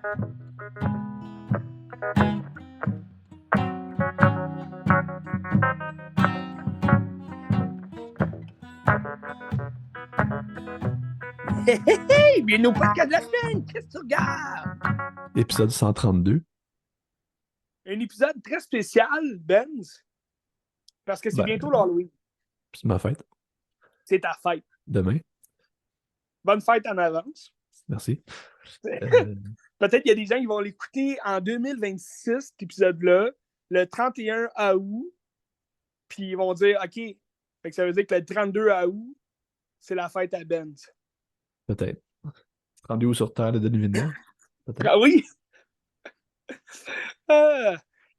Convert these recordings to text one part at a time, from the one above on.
Hey, hey, hey! Bienvenue au podcast de la semaine! Qu'est-ce que tu regardes? Épisode 132. Un épisode très spécial, Benz, parce que c'est Ben, bientôt l'Halloween. c'est ma fête. C'est ta fête. Demain. Bonne fête en avance. Merci. Peut-être qu'il y a des gens qui vont l'écouter en 2026, cet épisode-là, le 31 août, puis ils vont dire, OK, fait que ça veut dire que le 32 août, c'est la fête à Benz. Peut-être. Rendu où sur Terre de Denis Villeneuve? Peut-être. Ah oui!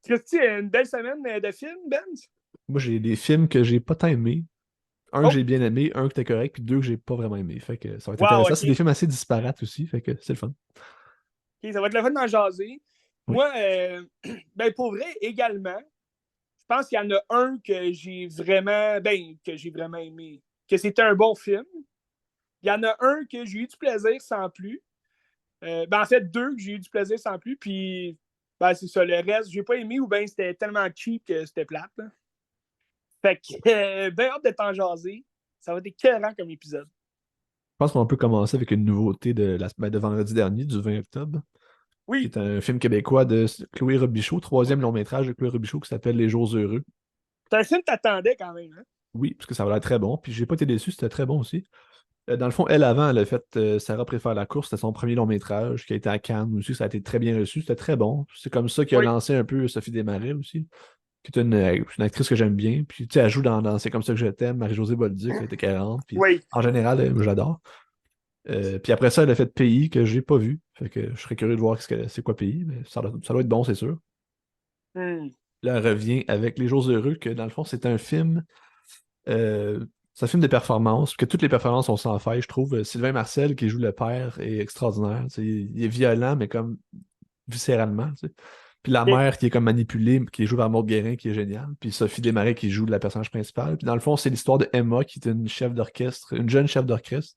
Christy, une belle semaine de films, Benz? Moi, j'ai des films que j'ai pas tant aimés. Un que Oh! j'ai bien aimé, un que t'es correct, puis deux que j'ai pas vraiment aimé. Fait que ça va être Wow, intéressant. OK. C'est des films assez disparates aussi, fait que c'est le fun. OK, ça va être le fun d'en jaser. Oui. Moi, ben pour vrai, également, je pense qu'il y en a un que j'ai vraiment aimé, que c'était un bon film. Il y en a un que j'ai eu du plaisir sans plus. En fait, deux que j'ai eu du plaisir sans plus, puis c'est ça. Le reste, j'ai pas aimé ou bien c'était tellement cheap que c'était plate. Là. Fait que, ben hâte de t'en jaser. Ça va être écœurant comme épisode. Je pense qu'on peut commencer avec une nouveauté de vendredi dernier, du 20 octobre, qui Oui, est un film québécois de Chloé Robichaud, troisième long métrage de Chloé Robichaud qui s'appelle Les Jours heureux. c'est un film que t'attendais quand même. Hein? Oui, parce que ça va l'air très bon. Puis j'ai pas été déçu, c'était très bon aussi. Dans le fond, elle, avant, elle a fait Sarah préfère la course. C'était son premier long métrage qui a été à Cannes aussi. Ça a été très bien reçu. C'était très bon. C'est comme ça qu'il a Oui, lancé un peu Sophie Desmarais aussi, qui est une actrice que j'aime bien. Puis, tu sais, elle joue dans C'est comme ça que je t'aime, Marie-Josée Bolduc, qui a été 40. Puis, oui. en général, moi, j'adore. Puis après ça, elle a fait Pays, que j'ai pas vu. Fait que je serais curieux de voir c'est quoi Pays. Mais ça doit être bon, c'est sûr. Hmm. Là, elle revient avec Les Jours heureux, que dans le fond, c'est un film. C'est un film de performance, que toutes les performances sont sans faille, je trouve. Sylvain Marcel, qui joue le père, est extraordinaire. Tu sais, il est violent, mais comme viscéralement. Tu sais. Puis la OK. mère qui est comme manipulée, qui est jouée par Maud Guérin, qui est géniale. Puis Sophie Desmarais qui joue la personnage principale. Puis dans le fond, c'est l'histoire de Emma, qui est une chef d'orchestre, une jeune chef d'orchestre,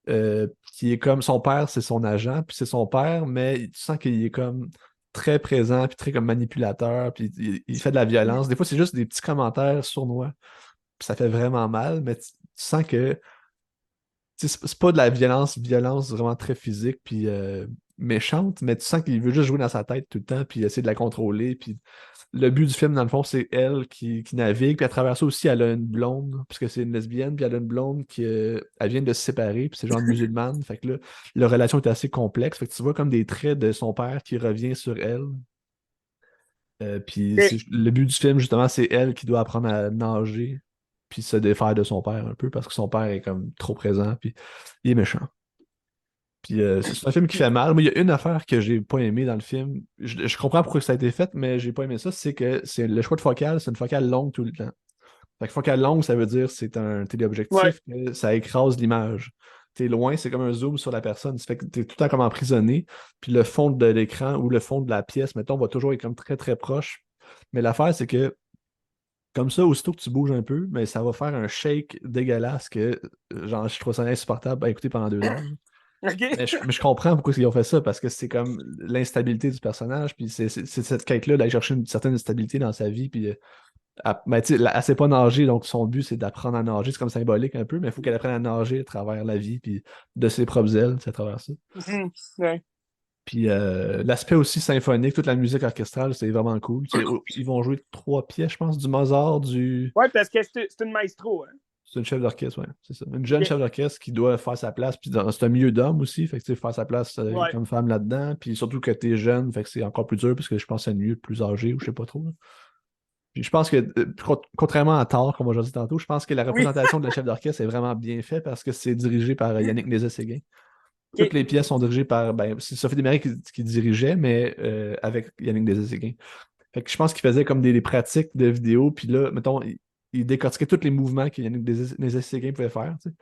qui est comme son père, c'est son agent, puis c'est son père, mais tu sens qu'il est comme très présent, puis très comme manipulateur, puis il fait de la violence. Des fois, c'est juste des petits commentaires sournois, puis ça fait vraiment mal, mais tu sens que tu sais, c'est pas de la violence vraiment très physique, puis méchante, mais tu sens qu'il veut juste jouer dans sa tête tout le temps, puis essayer de la contrôler, puis le but du film, dans le fond, c'est elle qui navigue. Puis à travers ça aussi, elle a une blonde, puisque c'est une lesbienne, puis elle a une blonde qui elle vient de se séparer, puis c'est genre une musulmane. Fait que là, leur relation est assez complexe. Fait que tu vois comme des traits de son père qui revient sur elle. Puis OK. le but du film, justement, c'est elle qui doit apprendre à nager, puis se défaire de son père un peu, parce que son père est comme trop présent, puis il est méchant. Puis c'est un film qui fait mal. Moi, il y a une affaire que j'ai pas aimé dans le film. Je comprends pourquoi ça a été fait, mais j'ai pas aimé ça. C'est que c'est le choix de focale, c'est une focale longue tout le temps. Fait que focale longue, ça veut dire c'est un Ouais. téléobjectif, que ça écrase l'image. T'es loin, c'est comme un zoom sur la personne. Ça fait que t'es tout le temps comme emprisonné. Puis le fond de l'écran ou le fond de la pièce, mettons, va toujours être comme très très proche. Mais l'affaire, c'est que comme ça, aussitôt que tu bouges un peu, mais ça va faire un shake dégueulasse que genre je trouve ça insupportable à écouter pendant 2 heures. OK. Mais je comprends pourquoi ils ont fait ça, parce que c'est comme l'instabilité du personnage, puis c'est cette quête-là d'aller chercher une certaine stabilité dans sa vie, puis ben, tu sais, elle sait pas nager, donc son but c'est d'apprendre à nager, c'est comme symbolique un peu, mais il faut qu'elle apprenne à nager à travers la vie, puis de ses propres ailes, c'est à travers ça. Mhm. Ouais. Puis l'aspect aussi symphonique, toute la musique orchestrale, c'est vraiment cool. Tu sais, ils vont jouer 3 pièces, je pense, du Mozart, du... Ouais, parce que c'est une maestro. Hein? C'est une chef d'orchestre, ouais, c'est ça. Une jeune OK. chef d'orchestre qui doit faire sa place, puis c'est un milieu d'hommes aussi, fait que tu sais, faire sa place Ouais. comme femme là-dedans, puis surtout que t'es jeune, fait que c'est encore plus dur, parce que je pense que c'est mieux plus âgé, ou je sais pas trop. Là. Puis je pense que, contrairement à Thor, comme on l'a dit tantôt, je pense que la Oui. représentation de la chef d'orchestre est vraiment bien faite, parce que c'est dirigé par Yannick Nézet-Séguin. Toutes OK. les pièces sont dirigées par, ben, c'est Sophie Desmarais qui dirigeait, mais avec Yannick Nézet-Séguin. Fait que je pense qu'il faisait comme des pratiques de vidéo, puis là, mettons, il décortiquait tous les mouvements que Yannick Nézet-Séguin pouvait faire, tu sais.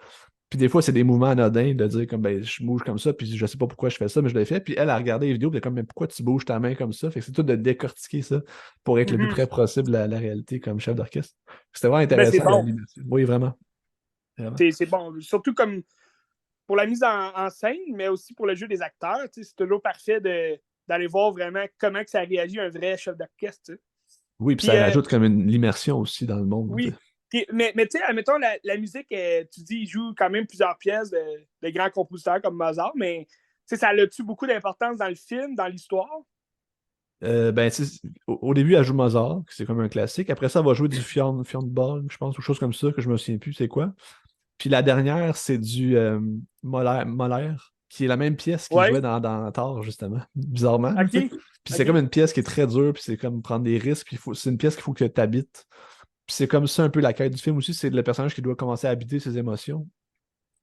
Puis des fois, c'est des mouvements anodins de dire comme ben, je bouge comme ça, puis je sais pas pourquoi je fais ça, mais je l'ai fait. Puis elle a regardé les vidéos, puis elle est comme mais pourquoi tu bouges ta main comme ça? Fait que c'est tout de décortiquer ça pour être le plus Mhm. près possible à la réalité comme chef d'orchestre. C'était vraiment Ben, c'est intéressant bon. l'animation. Oui, vraiment. Vraiment. C'est bon. Surtout comme. pour la mise en scène, mais aussi pour le jeu des acteurs. C'est toujours parfait d'aller voir vraiment comment que ça réagit un vrai chef d'orchestre. Oui, puis Puis, ça rajoute comme l'immersion aussi dans le monde. oui. Puis, mais tu sais, admettons, la musique, tu dis, il joue quand même plusieurs pièces de grands compositeurs comme Mozart, mais ça a-tu beaucoup d'importance dans le film, dans l'histoire? Ben, au début, elle joue Mozart, c'est comme un classique. Après ça, elle va jouer du Fionn Ball, je pense, ou quelque chose comme ça, que je me souviens plus c'est quoi. Puis la dernière, c'est du Mahler, qui est la même pièce qu'il Ouais. jouait dans Thor, justement, bizarrement. Là, tu sais. OK. Puis c'est OK. comme une pièce qui est très dure, puis c'est comme prendre des risques, puis c'est une pièce qu'il faut que tu habites. Puis c'est comme ça un peu la quête du film aussi, c'est le personnage qui doit commencer à habiter ses émotions.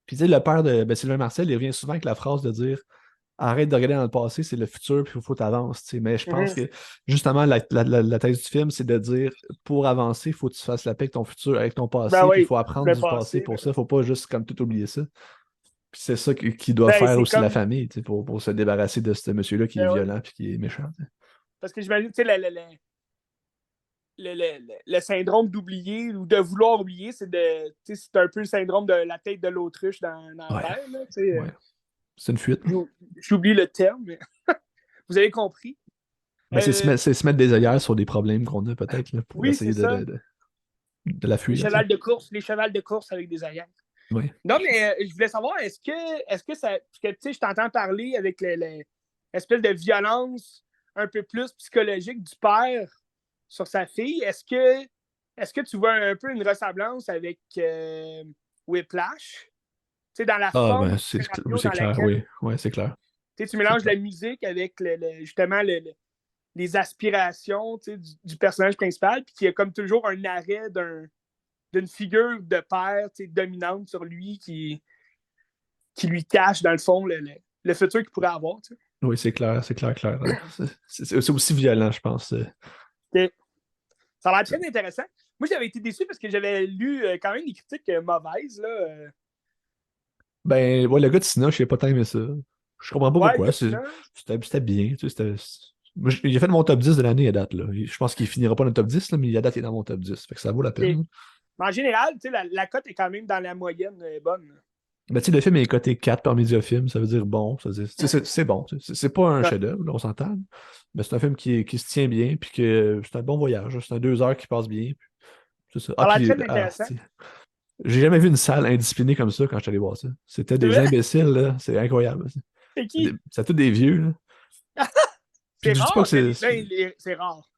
Puis tu sais, le père de Sylvain Marcel, il revient souvent avec la phrase de dire arrête de regarder dans le passé, c'est le futur, puis il faut t'avancer. Tu sais. Mais je pense Mhm. que justement, la thèse du film, c'est de dire pour avancer, il faut que tu fasses la paix avec ton futur, avec ton Ben passé, puis il oui, faut apprendre le du passé passé. pour ça. Il faut pas juste comme tout oublier ça. Puis c'est ça qui doit Ben, faire c'est aussi la comme. famille, tu sais, pour se débarrasser de ce monsieur-là qui est Ben oui. violent puis qui est méchant. Tu sais. Parce que j'imagine, tu sais, le syndrome d'oublier ou de vouloir oublier, c'est un peu le syndrome de la tête de l'autruche dans Ouais, Terre. Là, ouais. C'est une fuite. j'oublie le terme, mais vous avez compris. Ben, Euh, c'est se mettre des œillères sur des problèmes qu'on a peut-être là, pour oui, c'est essayer ça. de la fuir. Tu sais. Les chevals de course avec des ailleurs. Ouais. Non, mais je voulais savoir, est-ce que ça. Parce que, tu sais, je t'entends parler avec l'espèce de violence un peu plus psychologique du père sur sa fille. Est-ce que tu vois un peu une ressemblance avec Whiplash? Tu sais, dans la Ah, forme ben, du oui, scénario c'est dans clair, laquelle oui. Ouais, c'est clair. tu C'est mélanges clair. la musique avec justement les aspirations du personnage principal, puis qu'il y a comme toujours un arrêt d'une figure de père dominante sur lui qui lui cache, dans le fond, le futur qu'il pourrait avoir. Oui, c'est clair, c'est clair, clair. C'est aussi violent, je pense. Okay. Ça a l'air très intéressant. Moi, j'avais été déçu parce que j'avais lu quand même des critiques mauvaises. Là. Ben, ouais, le gars de Sina, je sais pas tant aimé ça. Je comprends pas Ouais, pourquoi. Gatineau. C'était bien. Tu sais, moi, il a fait mon top 10 de l'année à date. Là. Je pense qu'il finira pas dans le top 10, là, mais à date, il est dans mon top 10. Fait que ça vaut la peine. Okay. Là. Mais en général, la cote est quand même dans la moyenne bonne. Ben, tu sais, le film est coté 4 par Mediafilm, ça veut dire bon. Ça veut dire, tu sais, c'est bon. Tu sais. C'est pas un Ouais. chef-d'œuvre, là, on s'entend. Mais c'est un film qui se tient bien, puis que c'est un bon voyage. C'est un 2 heures qui passe bien. C'est ça. Ça Ah, a l'air puis, très intéressant. j'ai jamais vu une salle indisciplinée comme ça quand je suis allé voir ça. C'était C'est des vrai? imbéciles, là. C'est incroyable. C'est qui? C'est tous des vieux, là. Puis C'est je dis pas que rare que c'est. c'est rare.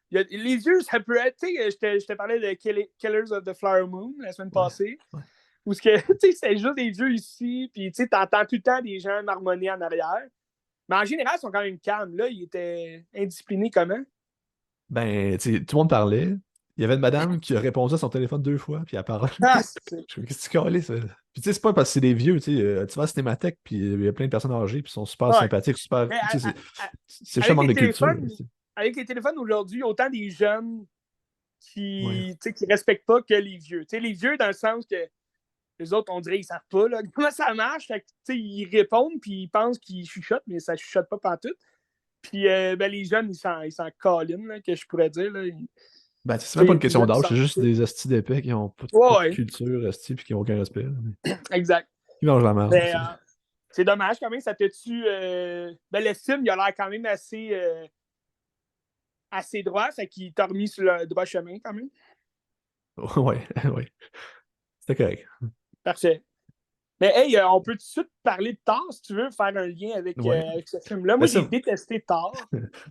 Les yeux, ça peut être. Tu sais, je te parlais de Killers of the Flower Moon la semaine Ouais, passée. ouais. Où ce que, tu sais, c'est juste des yeux ici, puis tu sais, t'entends tout le temps des gens marmonner en arrière. Mais en général, ils sont quand même calmes. Là, ils étaient indisciplinés comment? Ben, tu sais, tout le monde parlait. Il y avait une madame qui a répondu à son téléphone 2 fois, puis elle parlait. Ah, Je me qu'est-ce que tu calais, ça? Puis tu sais, c'est pas parce que c'est des vieux, tu sais. Tu vas à la Cinémathèque, puis il y a plein de personnes âgées, puis ils sont super ouais. sympathiques, super. Mais Tu sais, à- c'est juste un avec manque les de culture. téléphones, avec les téléphones aujourd'hui, autant des jeunes Ouais. qui respectent pas que les vieux. Tu sais, les vieux, dans le sens que les autres, on dirait qu'ils savent pas là, comment ça marche. Fait que, tu sais, ils répondent, puis ils pensent qu'ils chuchotent, mais ça chuchote pas pantoute. Puis ben, les jeunes, ils s'en câlinent, là, que je pourrais dire. Là. Ben, c'est Tu même sais, pas il y une a plus question jeune qui d'âge, s'en c'est juste foutent. des hosties d'épais qui ont pas Ouais, de ouais, culture, hostie, puis qui ont aucun respect. exact. Qui mangent la merde. Mais, c'est dommage quand même, ça te tue. Ben, le film, il a l'air quand même assez droit, fait qu'il t'a remis sur le droit chemin quand même. Ouais, ouais. C'était correct. Parfait. Mais hey, on peut tout de suite parler de Thor si tu veux faire un lien Ouais. avec ce film-là. Ben, Moi, j'ai ça... détesté Thor.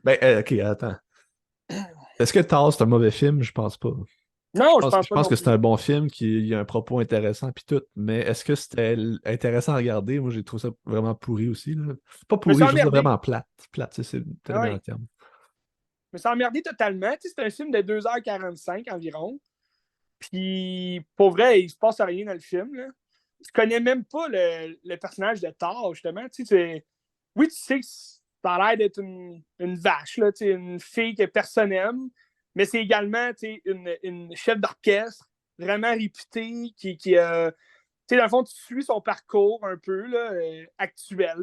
ben ok, attends. Est-ce que Taz, c'est un mauvais film? Je pense pas. Non, je pense Je pas pense non que c'est plus. un bon film, qui il y a un propos intéressant puis tout, mais est-ce que c'était intéressant à regarder? Moi, j'ai trouvé ça vraiment pourri aussi. Là. Pas Je me suis pourri, juste emmerdé. vraiment plate. Plate, c'est peut-être le Ah meilleur oui. terme. Je me suis emmerdé totalement. Tu sais, c'est un film de 2h45 environ. Puis, pour vrai, il se passe rien dans le film. Là. Tu connais même pas le personnage de Thor, justement. Tu sais, oui, tu sais que ça a l'air d'être une vache, là, une fille que personne aime, mais c'est également une chef d'orchestre vraiment réputée dans le fond, tu suis son parcours un peu là, actuel.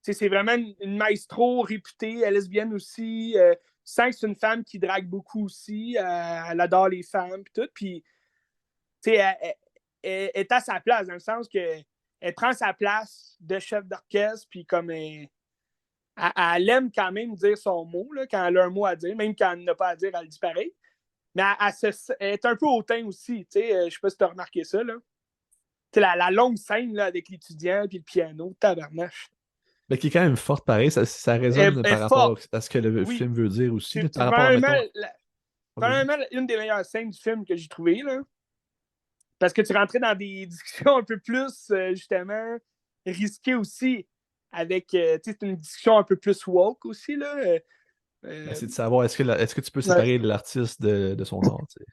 C'est vraiment une maestro réputée, elle est lesbienne aussi. Tu sens que c'est une femme qui drague beaucoup aussi. Elle adore les femmes, puis tout. Puis, elle est à sa place, dans le sens que elle prend sa place de chef d'orchestre, puis comme elle aime quand même dire son mot, là, quand elle a un mot à dire, même quand elle n'a pas à dire, elle dit pareil. Mais elle est un peu hautain aussi, tu sais, je sais pas si tu as remarqué ça, là. La longue scène là, avec l'étudiant et le piano, tabarnache. Mais qui est quand même forte pareil, ça résonne Elle est par rapport forte, à ce que le oui. film veut dire aussi. Là, C'est par rapport à, mettons. probablement une des meilleures scènes du film que j'ai trouvées, là. Parce que tu rentrais dans des discussions un peu plus, justement, risquées aussi. Avec, tu sais, c'est une discussion un peu plus woke aussi, là. Ben, Euh, c'est de savoir est-ce que tu peux ouais. séparer l'artiste de son art, tu sais.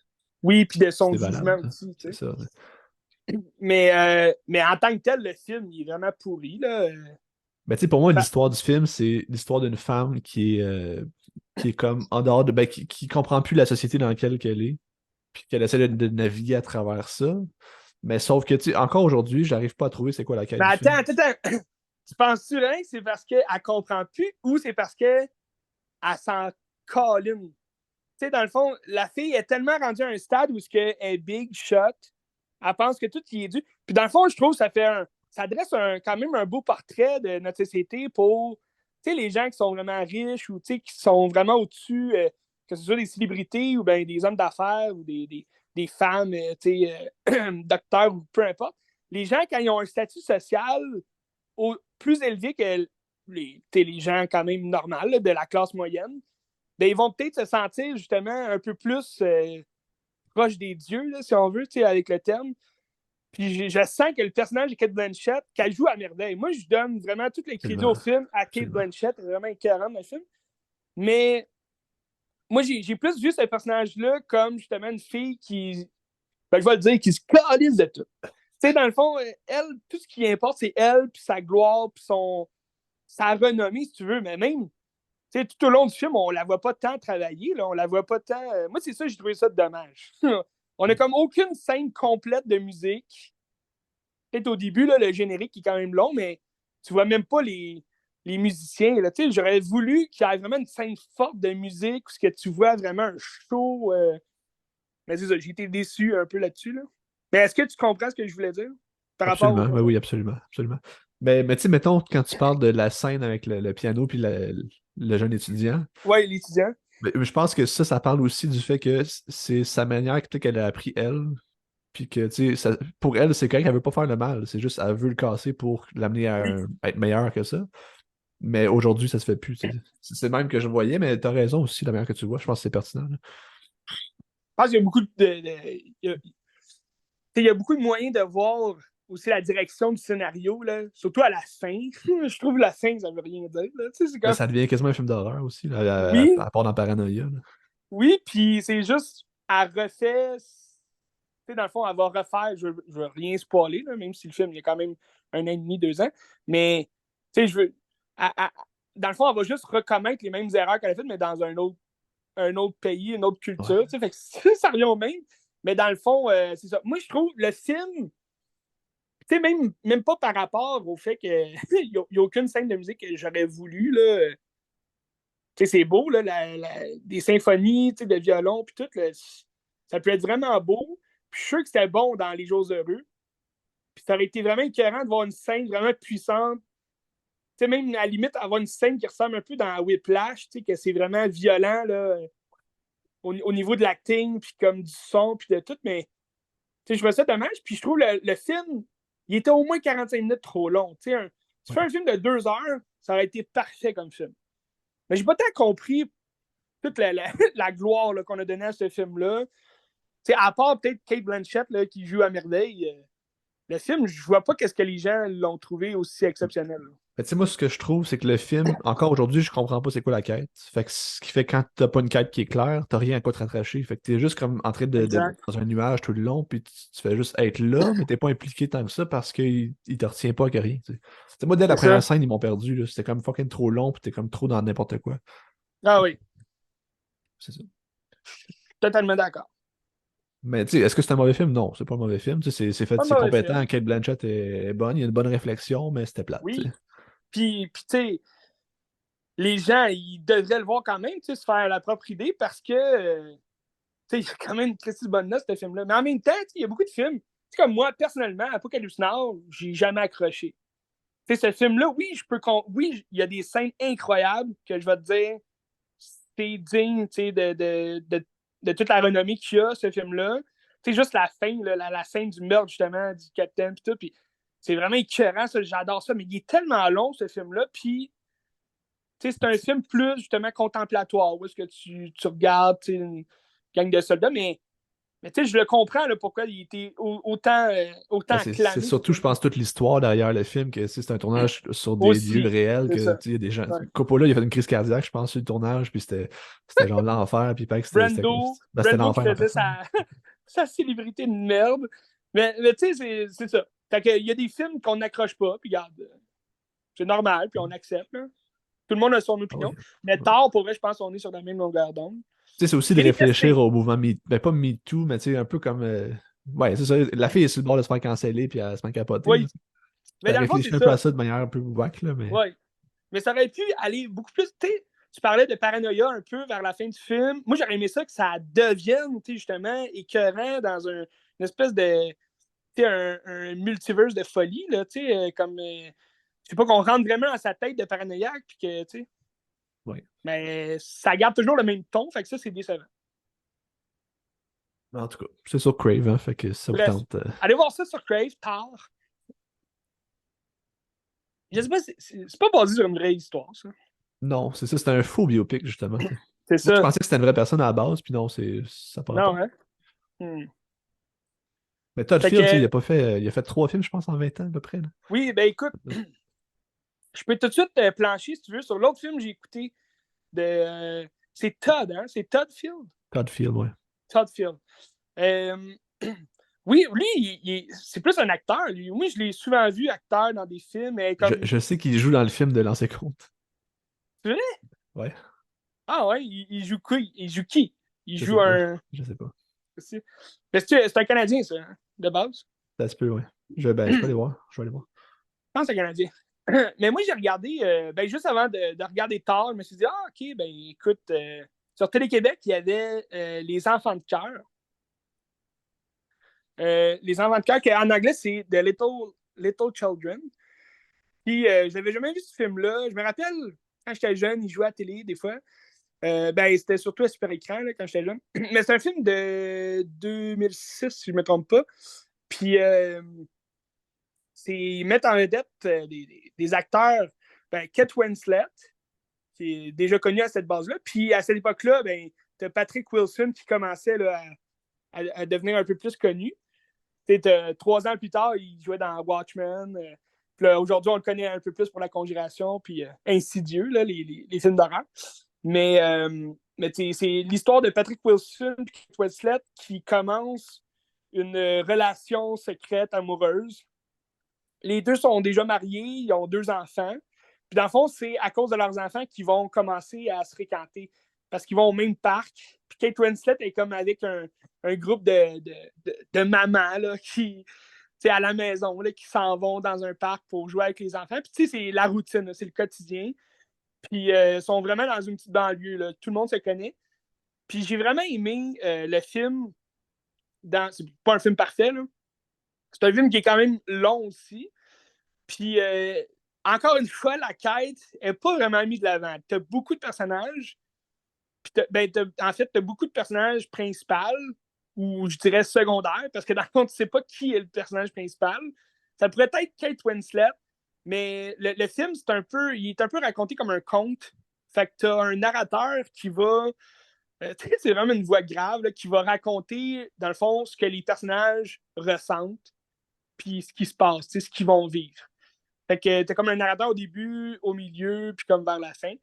Oui, puis de son C'est valable, jugement ça. aussi, tu C'est sais. ça. Mais en tant que tel, le film, il est vraiment pourri, là. Ben, tu sais, pour moi, Ben, l'histoire du film, c'est l'histoire d'une femme qui est comme en dehors de. Ben, qui comprend plus la société dans laquelle elle est, puis qu'elle essaie de naviguer à travers ça. Mais sauf que, tu sais, encore aujourd'hui, j'arrive pas à trouver c'est quoi la quête mais du film. attends. Tu penses-tu, là, que c'est parce qu'elle comprend plus ou c'est parce qu'elle s'en colline? Tu sais, dans le fond, la fille est tellement rendue à un stade où elle est big shot, elle pense que tout y est dû. Puis dans le fond, je trouve que ça dresse quand même un beau portrait de notre société pour, tu sais, les gens qui sont vraiment riches ou, tu sais, qui sont vraiment au-dessus, que ce soit des célébrités ou ben des hommes d'affaires ou des femmes, tu sais, docteurs ou peu importe. Les gens, quand ils ont un statut social plus élevé que les gens quand même normaux, là, de la classe moyenne, ben, ils vont peut-être se sentir justement un peu plus proche des dieux, là, si on veut, avec le terme. Puis je sens que le personnage de Kate Blanchett, qu'elle joue à merveille. Moi, je donne vraiment tous les crédits au Absolument. film à Kate Absolument. Blanchett, vraiment écœurante dans le film. Mais moi, j'ai plus vu ce personnage-là comme justement une fille qui, ben, je vais le dire, qui se calisse de tout. Tu sais, dans le fond, elle, tout ce qui importe, c'est elle, puis sa gloire, puis sa renommée, si tu veux, mais même sais, tout au long du film, on la voit pas tant travailler, là, on la voit pas tant. Moi, c'est ça, j'ai trouvé ça dommage. On a comme aucune scène complète de musique. Peut-être au début, là, le générique qui est quand même long, mais tu vois même pas les musiciens. Là. J'aurais voulu qu'il y ait vraiment une scène forte de musique où ce que tu vois vraiment un show. Mais c'est ça, j'ai été déçu un peu là-dessus. Là. Mais est-ce que tu comprends ce que je voulais dire par rapport Absolument. au. Ben oui, absolument. Absolument. Mais tu sais, mettons, quand tu parles de la scène avec le piano puis le jeune étudiant, Ouais, l'étudiant. je pense que ça parle aussi du fait que c'est sa manière qu'elle a appris elle. Puis que, tu sais, pour elle, c'est correct, elle veut pas faire le mal. C'est juste, elle veut le casser pour l'amener Oui. à être meilleur que ça. Mais aujourd'hui, ça se fait plus. Tu sais. C'est le même que je voyais, mais t'as raison aussi, la manière que tu vois. Je pense que c'est pertinent. Là. Je pense qu'il y a beaucoup il y a beaucoup de moyens de voir aussi la direction du scénario, là, surtout à la fin. Je trouve la fin, ça veut rien dire. Là. C'est Ben, comme, ça devient quasiment un film d'horreur aussi, là, oui, à part dans Paranoia. Là. oui, puis c'est juste, elle refait, dans le fond, elle va refaire, je veux rien spoiler, là, même si le film, il y a quand même 1 an et demi, 2 ans, mais, tu sais, dans le fond, elle va juste recommettre les mêmes erreurs qu'elle a faites, mais dans un autre pays, une autre Ouais. culture, fait que ça revient au même, mais dans le fond, c'est ça. Moi, je trouve le film, tu sais, même pas par rapport au fait qu'il n'y a aucune scène de musique que j'aurais voulu, là. Tu sais, c'est beau, là, des symphonies, de violon, puis tout, là, ça peut être vraiment beau. Puis je suis sûr que c'était bon dans Les Jours heureux. Puis ça aurait été vraiment écœurant de voir une scène vraiment puissante. Tu sais, même à la limite, avoir une scène qui ressemble un peu dans Whiplash, tu sais, que c'est vraiment violent, là, au niveau de l'acting, puis comme du son, puis de tout. Mais tu sais, je vois ça dommage. Puis je trouve le film, il était au moins 45 minutes trop long. Tu sais, tu Ouais. fais un film de 2 heures, ça aurait été parfait comme film. Mais j'ai pas tant compris toute la gloire là, qu'on a donnée à ce film-là. T'sais, à part peut-être Kate Blanchett là, qui joue à merveille, le film, je vois pas qu'est-ce que les gens l'ont trouvé aussi exceptionnel. Là. Mais tu sais, moi, ce que je trouve, c'est que le film, encore aujourd'hui, je comprends pas c'est quoi la quête. Fait que ce qui fait que quand t'as pas une quête qui est claire, t'as rien à quoi te rattacher. Fait que t'es juste comme en train Exact. dans un nuage tout le long, puis tu fais juste être là, mais t'es pas impliqué tant que ça parce qu'il il te retient pas que rien. Tu sais, moi, dès la C'est première ça. scène, ils m'ont perdu. Là. C'était comme fucking trop long, puis t'es comme trop dans n'importe quoi. Ah oui, C'est ça. totalement d'accord. Mais tu sais, est-ce que c'est un mauvais film? Non, c'est pas un mauvais film. Tu sais, c'est fait, Pas un c'est mauvais compétent. film. Kate Blanchett est bonne, il y a une bonne réflexion, mais c'était plate. Tu sais. Oui. Puis tu sais, les gens, ils devraient le voir quand même, tu sais, se faire la propre idée parce que, tu sais, il y a quand même une très bonne note, ce film-là. Mais en même temps, il y a beaucoup de films. Tu sais, comme moi, personnellement, Apocalypse Now, j'ai jamais accroché. Tu sais, ce film-là, oui, oui, il y a des scènes incroyables que je vais te dire, c'est digne, tu sais, de toute la renommée qu'il y a, ce film-là. Tu sais, juste la fin, là, la scène du meurtre, justement, du capitaine, puis tout, puis c'est vraiment écœurant, ça, j'adore ça, mais il est tellement long, ce film-là, puis tu sais, c'est un film plus, justement, contemplatoire, où est-ce que tu regardes, tu sais, une gang de soldats, mais tu sais, je le comprends, là, pourquoi il était autant Ben, c'est acclamé, ce surtout, je film-là. pense, toute l'histoire derrière le film, que c'est un tournage sur des lieux Aussi, réels, c'est que ça. tu sais, il y a des gens. Ouais. Coppola, il a fait une crise cardiaque, je pense, sur le tournage, puis c'était genre l'enfer, puis il paraît que c'était Brando qui l'enfer en faisait personne. sa célébrité de merde. Mais tu sais, c'est ça. Fait que, il y a des films qu'on n'accroche pas, puis regarde, c'est normal, puis on accepte. Là. Tout le monde a son Ah opinion. oui. Mais tard, pour vrai, je pense qu'on est sur la même longueur d'onde. Tu sais, c'est aussi Il de y a des réfléchir castings. au mouvement ben pas Me Too, mais tu sais, un peu comme. Ouais, c'est ça. La fille est sur le bord de se faire canceller puis elle se fait capoter. Là. Oui. Mais Ça dans le fond, c'est réfléchit un peu à ça. ça de manière un peu wack, là, mais. Oui. Mais ça aurait pu aller beaucoup plus. Tu parlais de paranoïa un peu vers la fin du film. Moi, j'aurais aimé ça que ça devienne, justement, écœurant dans une espèce de. Un multiverse de folie, là, comme. Je sais pas, qu'on rentre vraiment dans sa tête de paranoïaque, puis que, tu sais. Ouais. Mais ça garde toujours le même ton, fait que ça, c'est décevant. En tout cas, c'est sur Crave, hein, fait que ça vous Bref, tente. allez voir ça sur Crave, tard. Je sais pas, c'est pas basé sur une vraie histoire, ça. Non, c'est ça, c'est un faux biopic, justement. C'est Moi, je ça. pensais que c'était une vraie personne à la base, puis non, ça n'a pas Non, rapport. hein? Hmm. Mais Todd Fait Field, tu sais, que, il a fait 3 films, je pense, en 20 ans, à peu près. Là. oui, ben écoute, je peux tout de suite plancher, si tu veux, sur l'autre film que j'ai écouté de. C'est Todd, hein? C'est Todd Field? Todd Field, ouais. Todd Field. Euh, oui, lui, c'est plus un acteur, lui. Oui, je l'ai souvent vu acteur dans des films, mais comme. Je sais qu'il joue dans le film de Lancer Compte. C'est vrai? Ouais, Ah ouais, il joue qui? Il joue qui? Il je sais joue pas. un. Je sais pas. Mais c'est un Canadien, ça, hein, de base. Ça se peut, ouais. Je peux aller voir. Je vais aller voir. Je pense que c'est un Canadien. Mais moi, j'ai regardé, ben, juste avant de regarder Thor, je me suis dit, ah, ok, ben écoute, sur Télé-Québec, il y avait Les Enfants de cœur. Les Enfants de cœur, qui en anglais, c'est The Little Children. Puis, je n'avais jamais vu ce film-là. Je me rappelle, quand j'étais jeune, il jouait à la télé, des fois. Ben, c'était surtout à super écran, là, quand j'étais jeune. Mais c'est un film de 2006, si je ne me trompe pas. Puis, ils mettent en vedette des acteurs, ben, Kate Winslet, qui est déjà connu à cette base-là. Puis à cette époque-là, ben, tu as Patrick Wilson qui commençait là, à devenir un peu plus connu. 3 ans plus tard, il jouait dans Watchmen. Puis aujourd'hui, on le connaît un peu plus pour La Conjuration, puis Insidieux, là, les films d'horreur. Mais c'est l'histoire de Patrick Wilson et Kate Winslet qui commence une relation secrète amoureuse. Les deux sont déjà mariés, ils ont 2 enfants. Puis dans le fond, c'est à cause de leurs enfants qu'ils vont commencer à se fréquenter. Parce qu'ils vont au même parc. Puis Kate Winslet est comme avec un groupe de mamans là, qui, à la maison, là, qui s'en vont dans un parc pour jouer avec les enfants. Puis tu sais, c'est la routine, là, c'est le quotidien. Puis ils sont vraiment dans une petite banlieue. Là. Tout le monde se connaît. Puis j'ai vraiment aimé le film. C'est pas un film parfait, là. C'est un film qui est quand même long aussi. Puis, encore une fois, la quête n'est pas vraiment mise de l'avant. Tu as beaucoup de personnages. Puis en fait, tu as beaucoup de personnages principaux ou je dirais secondaires, parce que dans le fond, tu ne sais pas qui est le personnage principal. Ça pourrait être Kate Winslet, mais le film, il est un peu raconté comme un conte. Fait que tu as un narrateur qui va. C'est vraiment une voix grave là, qui va raconter, dans le fond, ce que les personnages ressentent, puis ce qui se passe, ce qu'ils vont vivre. Fait que t'as comme un narrateur au début, au milieu, puis comme vers la fin.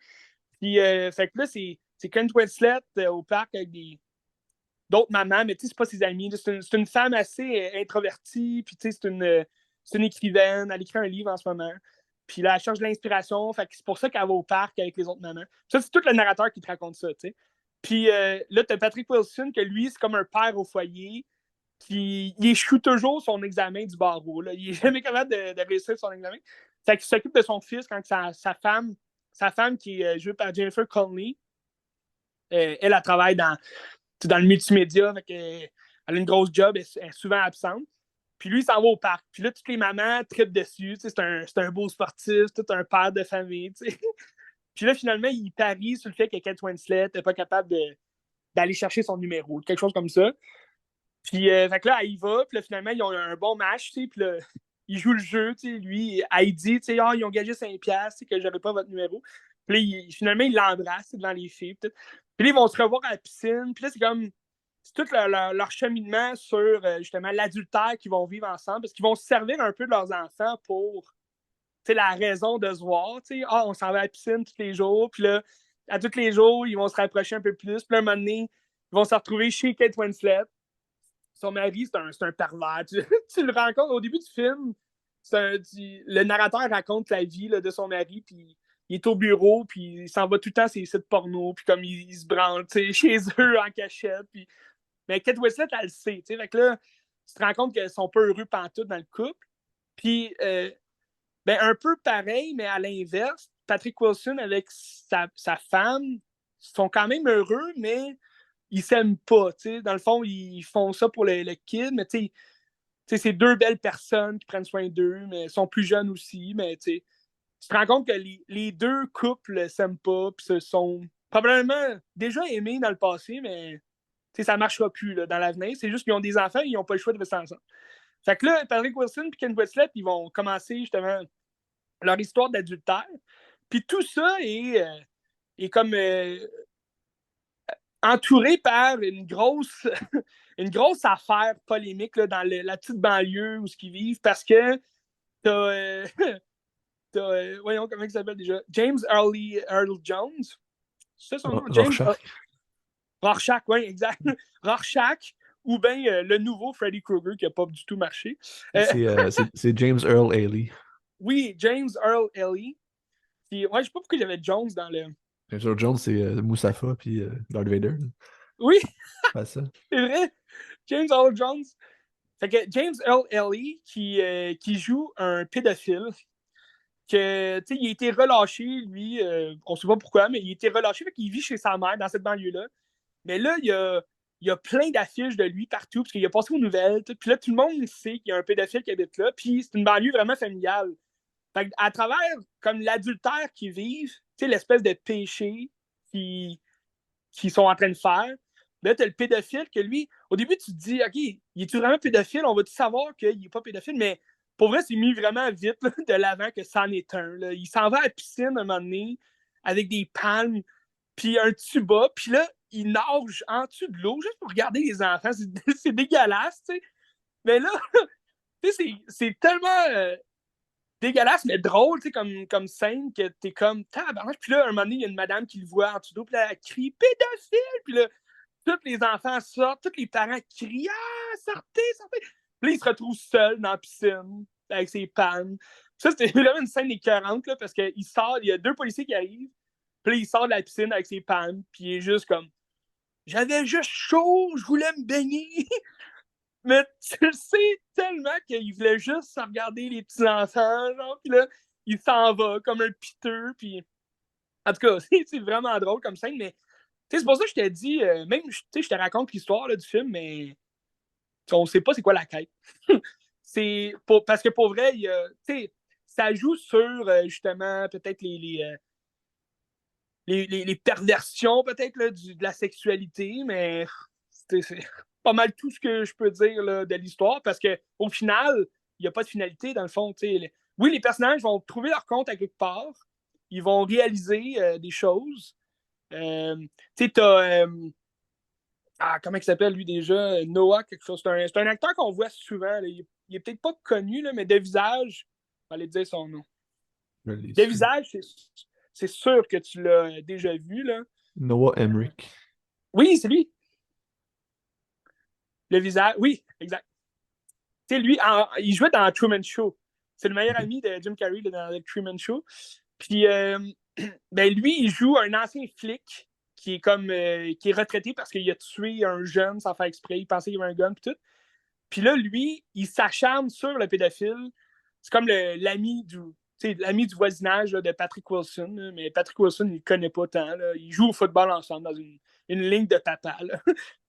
Puis, fait que là, c'est Kent Winslet au parc avec d'autres mamans, mais tu sais, c'est pas ses amis. C'est une femme assez introvertie, puis tu sais, c'est une écrivaine. Elle écrit un livre en ce moment. Puis là, elle cherche de l'inspiration. Fait que c'est pour ça qu'elle va au parc avec les autres mamans. Ça, c'est tout le narrateur qui te raconte ça, tu sais. Puis là, t'as Patrick Wilson, que lui, c'est comme un père au foyer il échoue toujours son examen du barreau. Là. Il n'est jamais capable de réussir son examen. Fait qu'il s'occupe de son fils quand sa femme qui est jouée par Jennifer Connelly, elle travaille dans le multimédia. Elle a une grosse job, elle est souvent absente. Puis lui, il s'en va au parc. Puis là, toutes les mamans trippent dessus. C'est un beau sportif, tout un père de famille. T'sais. Puis là, finalement, il parie sur le fait que Kate Winslet n'est pas capable d'aller chercher son numéro, quelque chose comme ça. Puis fait que là, elle y va. Puis là, finalement, ils ont un bon match. Puis là, il joue le jeu. Lui, elle dit ils ont gagé 5$ que j'avais pas votre numéro. Puis là, finalement, il l'embrasse devant les filles. Puis là, ils vont se revoir à la piscine. Puis là, c'est tout leur cheminement sur justement l'adultère qu'ils vont vivre ensemble parce qu'ils vont se servir un peu de leurs enfants pour la raison de se voir. On s'en va à la piscine tous les jours. Puis là, à tous les jours, ils vont se rapprocher un peu plus. Puis là, un moment donné, ils vont se retrouver chez Kate Winslet. Son mari, c'est un pervers. Tu le rencontres au début du film. Le narrateur raconte la vie là, de son mari. Puis il est au bureau. Puis il s'en va tout le temps sur les sites porno. Puis comme il se branle chez eux en cachette. Puis mais Kate Winslet, elle le sait. Fait que là, tu te rends compte qu'elles sont pas heureux pantoute dans le couple. Puis, un peu pareil, mais à l'inverse, Patrick Wilson avec sa femme sont quand même heureux, mais ils s'aiment pas. Dans le fond, ils font ça pour le kid, mais c'est deux belles personnes qui prennent soin d'eux, mais sont plus jeunes aussi. Mais tu te rends compte que les deux couples s'aiment pas, puis se sont probablement déjà aimés dans le passé, mais ça ne marchera plus là, dans l'avenir. C'est juste qu'ils ont des enfants et ils n'ont pas le choix de rester ensemble. Fait que là, Patrick Wilson et Ken Winslet, ils vont commencer justement leur histoire d'adultère. Puis tout ça est comme entouré par une grosse, une grosse affaire polémique là, dans la petite banlieue où ils vivent parce que t'as, voyons comment il s'appelle déjà, James Earl Jones. C'est ça son nom? James Rorschach. Rorschach, oui, exact. Rorschach, ou bien le nouveau Freddy Krueger qui n'a pas du tout marché. C'est James Earl Haley. Oui, James Earl Haley. Puis, ouais, je sais pas pourquoi j'avais Jones dans le. James Earl Jones, c'est Moussafa puis Darth Vader. Oui, Pas ça. c'est vrai. James Earl Jones. Fait que James Earl Haley qui joue un pédophile que, il a été relâché, lui, on sait pas pourquoi, mais il a été relâché, fait qu'il vit chez sa mère dans cette banlieue-là. Mais là, il y a plein d'affiches de lui partout, parce qu'il a passé aux nouvelles. Puis là, tout le monde sait qu'il y a un pédophile qui habite là. Puis c'est une banlieue vraiment familiale. Fait à travers comme l'adultère qu'ils vivent, l'espèce de péché qu'ils sont en train de faire, là, tu as le pédophile que lui, au début, tu te dis, OK, il est-tu vraiment pédophile? On va-tu savoir qu'il n'est pas pédophile? Mais pour vrai, c'est mis vraiment vite là, de l'avant que c'en est un. Là. Il s'en va à la piscine un moment donné avec des palmes, puis un tuba, puis là, il nage en dessous de l'eau juste pour regarder les enfants. C'est dégueulasse, tu sais. Mais là, c'est tellement dégueulasse, mais drôle, tu sais, comme scène, que t'es comme tabarnak. Puis là, un moment donné, il y a une madame qui le voit en dessous d'eau, puis là, elle crie pédophile. Puis là, tous les enfants sortent, tous les parents crient ah, sortez, sortez. Puis là, il se retrouve seul dans la piscine avec ses pannes. Ça, c'était vraiment une scène écœurante, là, parce qu'il sort, il y a deux policiers qui arrivent, puis là, il sort de la piscine avec ses pannes, puis il est juste comme j'avais juste chaud, je voulais me baigner. Mais tu le sais tellement qu'il voulait juste regarder les petits enfants, genre, puis là, il s'en va comme un piteux, puis en tout cas, c'est vraiment drôle comme scène, mais c'est pour ça que je t'ai dit, même, je te raconte l'histoire là, du film, mais on sait pas c'est quoi la quête. Parce que pour vrai, ça joue sur, justement, peut-être les perversions, peut-être, de la sexualité, mais c'est pas mal tout ce que je peux dire là, de l'histoire, parce qu'au final, il n'y a pas de finalité, dans le fond. Oui, les personnages vont trouver leur compte à quelque part, ils vont réaliser des choses. Tu sais, t'as. Comment il s'appelle, lui, déjà? Noah, quelque chose. C'est un acteur qu'on voit souvent. Là. Il est peut-être pas connu, là, mais de visage, je vais aller dire son nom. De visage, c'est sûr que tu l'as déjà vu. Là. Noah Emmerich. Oui, c'est lui. Le visage, oui, exact. Tu sais, lui, il jouait dans Truman Show. C'est le meilleur ami de Jim Carrey dans le Truman Show. Puis, ben lui, il joue un ancien flic qui est comme qui est retraité parce qu'il a tué un jeune sans faire exprès. Il pensait qu'il y avait un gun et tout. Puis là, lui, il s'acharne sur le pédophile. C'est comme l'ami du voisinage là, de Patrick Wilson. Là. Mais Patrick Wilson, il ne le connaît pas tant. Là. Ils jouent au football ensemble dans une ligne de papa. Là.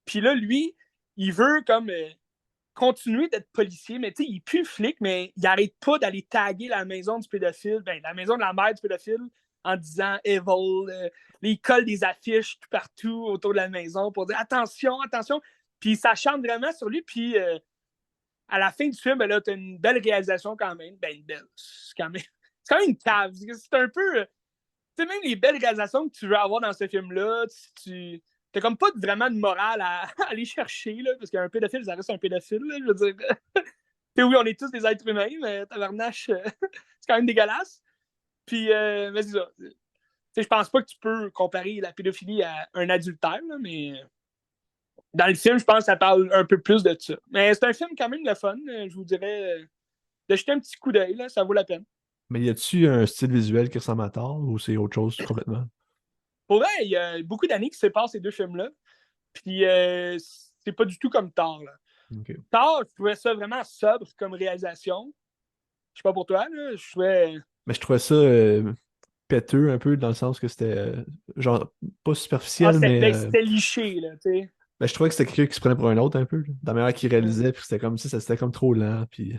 Puis là, lui, il veut comme continuer d'être policier, mais tu sais, il pue flic, mais il arrête pas d'aller taguer la maison du pédophile, ben, la maison de la mère du pédophile, en disant Evil. Il colle des affiches tout partout autour de la maison pour dire attention, attention. Puis ça chante vraiment sur lui. Puis à la fin du film, ben là, t'as une belle réalisation quand même. Ben, une belle. C'est quand même une cave. C'est un peu. Tu sais, même les belles réalisations que tu veux avoir dans ce film-là, tu t'as comme pas vraiment de morale à aller chercher, là, parce qu'un pédophile, ça reste un pédophile, là, je veux dire. Oui, on est tous des êtres humains, mais tabarnache, c'est quand même dégueulasse. Puis, mais c'est ça. Je pense pas que tu peux comparer la pédophilie à un adultère, là, mais dans le film, je pense que ça parle un peu plus de ça. Mais c'est un film quand même le fun, je vous dirais, de jeter un petit coup d'œil, là, ça vaut la peine. Mais y a-tu un style visuel qui ressemble à Thor ou c'est autre chose complètement? Pour vrai, il y a beaucoup d'années qui séparent ces deux films-là. Puis c'est pas du tout comme Thor. Là. Ok. Thor, je trouvais ça vraiment sobre comme réalisation. Je sais pas pour toi, là. Je trouvais. Mais je trouvais ça péteux un peu dans le sens que c'était genre pas Ah, superficiel, mais c'était liché, là, tu sais. ben, je trouvais que c'était quelqu'un qui se prenait pour un autre un peu. Là. Dans la manière qu'il Mm. réalisait, puis c'était comme si ça c'était comme trop lent. Puis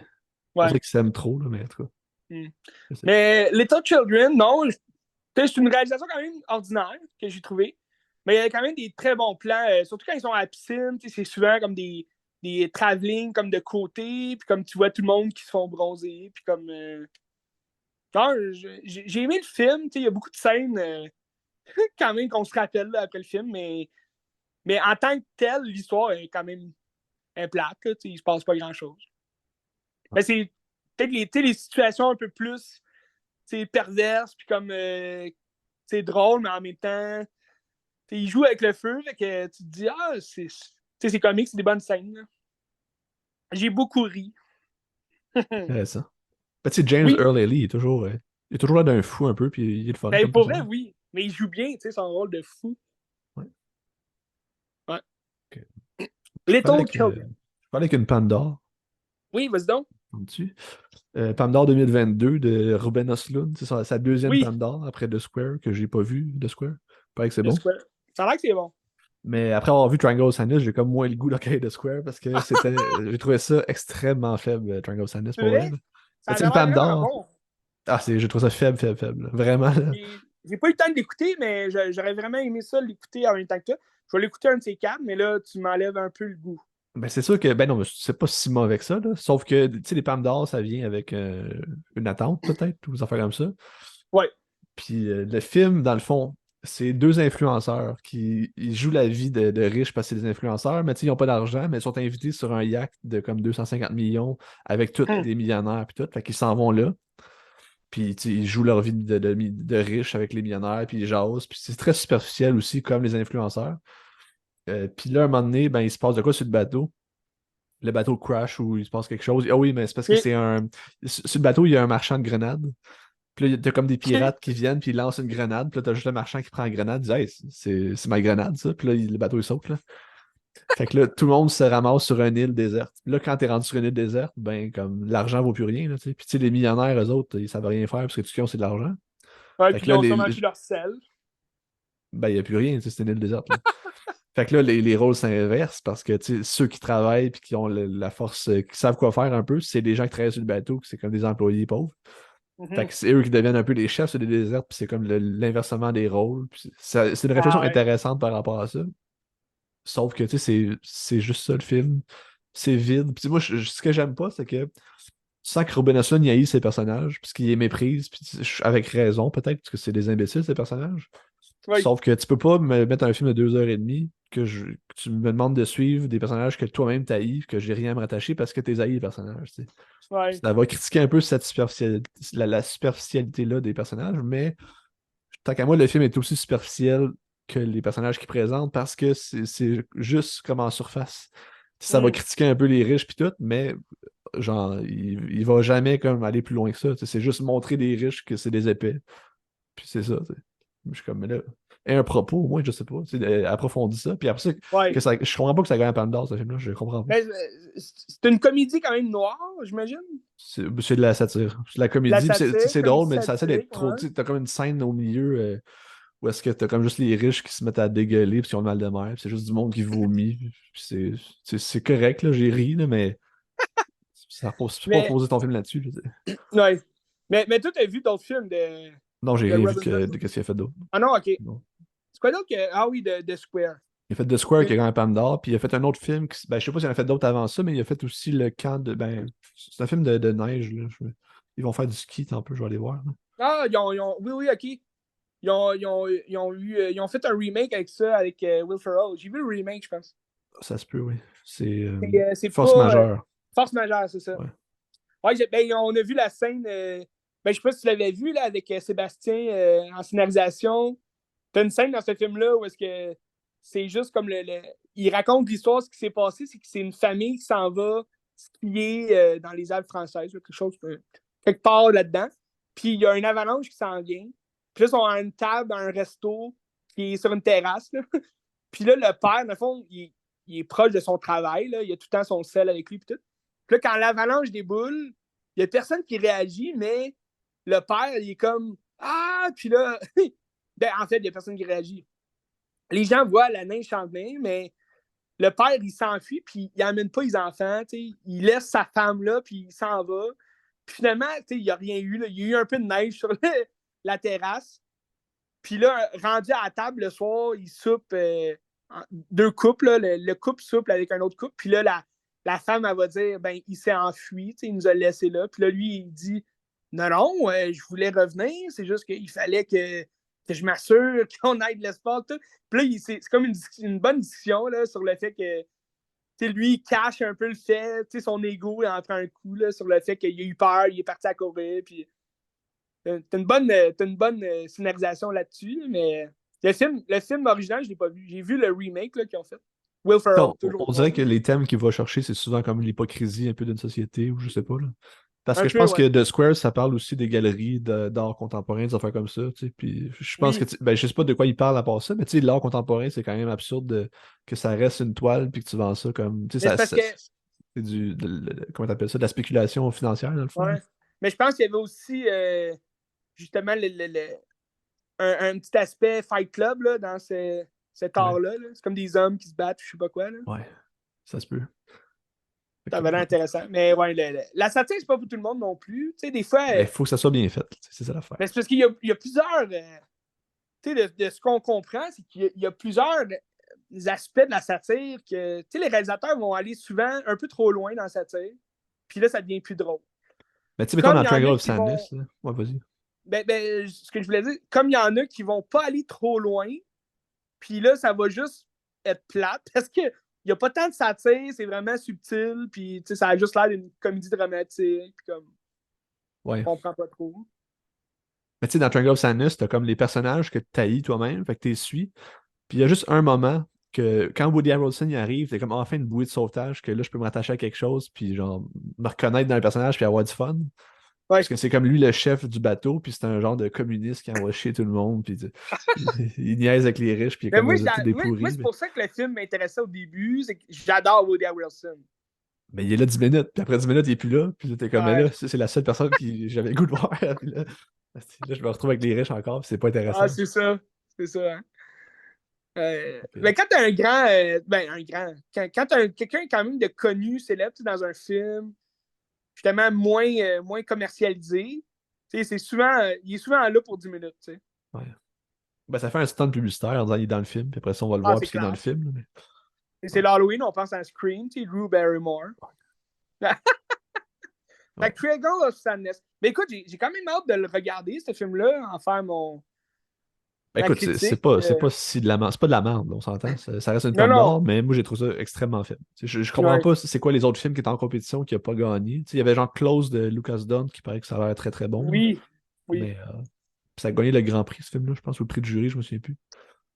on Ouais. dirait qu'il s'aime trop, là, mais en tout cas. Mm. Je sais. Mais Little Children, non. C'est une réalisation quand même ordinaire que j'ai trouvée. Mais il y a quand même des très bons plans, surtout quand ils sont à la piscine. C'est souvent comme des travelling comme de côté, puis comme tu vois tout le monde qui se font bronzer, puis comme. Genre, j'ai aimé le film, il y a beaucoup de scènes quand même qu'on se rappelle là, après le film, mais en tant que tel, l'histoire est quand même plate, là, il se passe pas grand-chose. Mais c'est peut-être les situations un peu plus perverses, puis comme c'est drôle, mais en même temps, il joue avec le feu, fait que tu te dis, ah, c'est comique, c'est des bonnes scènes. Là. J'ai beaucoup ri. Intéressant. Ben, tu sais, James Oui, Earl Haley, il est toujours là d'un fou un peu, puis il est le fun ben, comme pour vrai, personnage. oui. Mais il joue bien, son rôle de fou. Ouais. Ouais. Ok. Little Children. Je parlais avec une Pandore, Oui, vas-y donc. dessus. Pandore 2022 de Ruben Östlund. C'est sa deuxième Oui, Pandore après The Square, que j'ai pas vu, The Square. Paraît que c'est The bon. Square. Ça a l'air que c'est bon. Mais après avoir vu Triangle of Sadness, j'ai comme moins le goût de regarder The Square parce que j'ai trouvé ça extrêmement faible, Triangle of Sadness, C'est pour vrai. vrai? Là. Ça Mais tu sais, avait une l'air Palme vraiment d'Or, bon. j'ai trouvé ça faible, faible, faible. Là. Vraiment. Là. J'ai pas eu le temps de l'écouter, mais j'aurais vraiment aimé ça l'écouter en même temps que toi. Je vais l'écouter un de ces quatre, mais là, tu m'enlèves un peu le goût. Ben, c'est sûr que, ben non, mais c'est pas si mauvais que ça, là. Sauf que, tu sais, les Palmes d'Or, ça vient avec une attente, peut-être, ou des affaires comme ça. Ouais. Puis le film, dans le fond, c'est deux influenceurs qui ils jouent la vie de riches parce que c'est des influenceurs, mais tu sais, ils n'ont pas d'argent, mais ils sont invités sur un yacht de comme 250 millions avec tous Hum. des millionnaires puis tout. Fait qu'ils s'en vont là. Puis tu sais, ils jouent leur vie de riches avec les millionnaires, puis ils jasent. Puis c'est très superficiel aussi, comme les influenceurs. Puis là, un moment donné, ben, il se passe de quoi sur le bateau? Le bateau crash ou il se passe quelque chose. Ah oui, mais c'est parce que Ok. c'est un. Sur le bateau, il y a un marchand de grenades. Puis là, t'as comme des Ok. pirates qui viennent, puis ils lancent une grenade. Puis là, t'as juste le marchand qui prend la grenade. Il dit, hey, c'est ma grenade, ça. Puis là, le bateau, il saute, là. Fait que là, tout le monde se ramasse sur une île déserte. Puis là, quand t'es rendu sur une île déserte, ben, comme l'argent vaut plus rien, là, tu sais. Puis tu sais, les millionnaires, eux autres, ils savent rien faire parce que tout ce qu'ils ont, c'est de l'argent. Ouais, Fait puis que ils là, ont sûrement plus leur sel. ben, il n'y a plus rien, tu sais, c'est une île déserte, là. Fait que là, les rôles s'inversent parce que tu sais, ceux qui travaillent puis qui ont la force, qui savent quoi faire un peu, c'est des gens qui travaillent sur le bateau, que c'est comme des employés pauvres. Fait Mhm. que c'est eux qui deviennent un peu les chefs sur les déserts, puis c'est comme l'inversement des rôles. Puis c'est une réflexion Ah ouais. intéressante par rapport à ça. Sauf que, tu sais, c'est juste ça le film. C'est vide. Puis moi, ce que j'aime pas, c'est que tu sens que Ruben Östlund, il haït ses personnages, puis qu'il les méprise, puis avec raison, peut-être, parce que c'est des imbéciles, ces personnages. Oui. Sauf que tu peux pas me mettre un film de 2 heures et demie que tu me demandes de suivre des personnages que toi-même t'haïs, que j'ai rien à me rattacher parce que t'es haïs les personnages. Tu sais. Ouais. Ça va critiquer un peu cette superficialité, la superficialité-là des personnages, mais tant qu'à moi, le film est aussi superficiel que les personnages qu'il présente parce que c'est juste comme en surface. Ça va Mm. critiquer un peu les riches puis tout, mais genre, il va jamais comme aller plus loin que ça. Tu sais. C'est juste montrer des riches que c'est des épais. Puis c'est ça. Tu sais. Je suis comme, mais là, et un propos, au moins, je sais pas. Tu sais, approfondis ça. Puis après ça, Ouais. je comprends pas que ça gagne un Palme d'Or, ce film-là. Je comprends pas. Ben, c'est une comédie quand même noire, j'imagine. C'est de la satire. C'est de la La comédie. Puis satire, c'est comédie drôle, mais ça essaie d'être satirique, trop. ouais. Tu sais, t'as comme une scène au milieu Ou est-ce que t'as comme juste les riches qui se mettent à dégueuler parce qu'ils ont le mal de mer, puis c'est juste du monde qui vomit. Puis c'est correct, là, j'ai ri, là, mais c'est pas Mais, poser ton film là-dessus. Là. ouais. Mais toi, t'as vu d'autres films Non, j'ai de rien vu Robin de Williams? qu'est-ce qu'il a fait d'autre. Ah non, ok. Non. C'est quoi d'autre que. Ah oui, de Square. Il a fait The Square qui Ok. a gagné un Palme d'Or, puis il a fait un autre film, ben, je sais pas s'il en a fait d'autres avant ça, mais il a fait aussi le camp de. Ben, c'est un film de neige. Là. Ils vont faire du ski un peu, je vais aller voir. Là. Ah, oui, oui, ok. Ils ont fait un remake avec ça, avec Will Ferrell. J'ai vu le remake, je pense. Ça se peut, oui. C'est C'est Force pas majeure. Force majeure, c'est ça. Ouais. Ouais, ben, on a vu la scène. Ben, je sais pas si tu l'avais vu là, avec Sébastien en scénarisation. T'as une scène dans ce film-là où est-ce que c'est juste comme il raconte l'histoire, ce qui s'est passé, c'est que c'est une famille qui s'en va skier dans les Alpes françaises, là, quelque chose, quelque part là-dedans. Puis il y a une avalanche qui s'en vient. Puis là, ils sont à une table dans un resto qui est sur une terrasse. Là. Puis là, le père, dans le fond, il est proche de son travail. Là. Il a tout le temps son sel avec lui. Puis tout. Puis là, quand l'avalanche déboule, il n'y a personne qui réagit, mais le père, il est comme Ah! Puis là, ben, en fait, il n'y a personne qui réagit. Les gens voient la neige s'en venir, mais le père, il s'enfuit, puis il n'emmène pas les enfants. Il laisse sa femme là, puis il s'en va. Puis finalement, il n'y a rien eu. Là. Il y a eu un peu de neige sur la terrasse. Puis là, rendu à la table le soir, il soupe deux couples. Là, le couple soupe avec un autre couple. Puis là, la femme, elle va dire ben, il s'est enfui, il nous a laissés là. Puis là, lui, il dit non, non, je voulais revenir. C'est juste qu'il fallait que je m'assure qu'on aille de l'espace. Tout. Puis là, c'est comme une bonne discussion là, sur le fait que lui, il cache un peu le fait, son ego, il en prend un coup là, sur le fait qu'il a eu peur, il est parti à courir. Puis t'as une bonne scénarisation là-dessus, mais le film original, je l'ai pas vu. J'ai vu le remake là, qu'ils ont fait. Will Ferrell, On toujours dirait bon. que les thèmes qu'il va chercher, c'est souvent comme l'hypocrisie un peu d'une société, ou je sais pas. Là. Parce Un que je peu, pense ouais. que The Square, ça parle aussi des galeries d'art contemporain, des affaires comme ça. Tu sais, puis je pense que, Oui. ben, je sais pas de quoi il parle à part ça, mais tu sais, l'art contemporain, c'est quand même absurde que ça reste une toile puis que tu vends ça comme. Tu sais, Mais c'est parce que. c'est comment t'appelles ça, de la spéculation financière, dans le fond. Là. Ouais. Mais je pense qu'il y avait aussi justement un petit aspect Fight Club là, dans cet Ouais, art-là. Là. C'est comme des hommes qui se battent, je sais pas quoi. Là. ouais, ça se peut. Fait Ça que, avait l'air ouais. intéressant. Mais ouais, la satire, c'est pas pour tout le monde non plus. Tu sais, des fois, Ben, il faut que ça soit bien fait. C'est ça l'affaire. mais c'est parce il y a plusieurs. Tu sais, de ce qu'on comprend, c'est qu'il y a plusieurs aspects de la satire que tu sais, les réalisateurs vont aller souvent un peu trop loin dans la satire. Puis là, ça devient plus drôle. Mais tu sais, mettons Comme dans il y en Triangle a of qui vont. Sadness, là. Ouais, vas-y. Ce que je voulais dire, comme il y en a qui vont pas aller trop loin, puis là, ça va juste être plate parce qu'il n'y a pas tant de satire, c'est vraiment subtil, puis ça a juste l'air d'une comédie dramatique, puis comme Ouais. on comprend pas trop. Mais tu sais, dans Triangle of Sadness, t'as comme les personnages que tu haïs toi-même, fait que tu suis. Puis il y a juste un moment que quand Woody Harrelson y arrive, c'est comme enfin une bouée de sauvetage que là, je peux me rattacher à quelque chose, puis genre me reconnaître dans le personnage, puis avoir du fun. Parce Ouais. que c'est comme lui le chef du bateau, puis c'est un genre de communiste qui envoie chier tout le monde, puis il niaise avec les riches, puis il est Mais comme vous êtes tous des moi pourris. c'est pour ça que le film m'intéressait au début, c'est que j'adore Woody Harrelson. Mais il est là 10 minutes, puis après 10 minutes, il est plus là, puis là, t'es comme, mais Ouais. là, c'est la seule personne qui j'avais le goût de voir. Puis là, je me retrouve avec les riches encore, puis c'est pas Ah, intéressant. c'est ça. C'est ça. Hein. Fait Mais quand t'as un grand. Ben, un grand. Quand t'as quelqu'un quand même de connu, célèbre, dans un film, justement moins commercialisé, c'est souvent, il est souvent là pour 10 minutes. T'sais. ouais. Ben, ça fait un stand publicitaire en disant il est dans le film, puis après ça, on va le Ah, voir c'est puisqu'il est dans le clair. film. Là, mais... Et c'est ouais. l'Halloween, on pense à Scream, Drew Barrymore. Fait Ouais. que Triangle of Sadness. Mais écoute, j'ai quand même hâte de le regarder, ce film-là, en faire Ben, ma écoute, critique. c'est pas si de la merde. C'est pas de la merde, on s'entend. Ça reste une Non, palme non. d'or, mais moi j'ai trouvé ça extrêmement faible. Je comprends Ouais. pas c'est quoi les autres films qui étaient en compétition qui n'ont pas gagné. Il y avait genre Close de Lucas Dunn qui paraît que ça a l'air très très bon. Là. Oui. Oui. Mais ça a gagné le Grand Prix ce film-là, je pense, ou le prix du jury, je me souviens plus.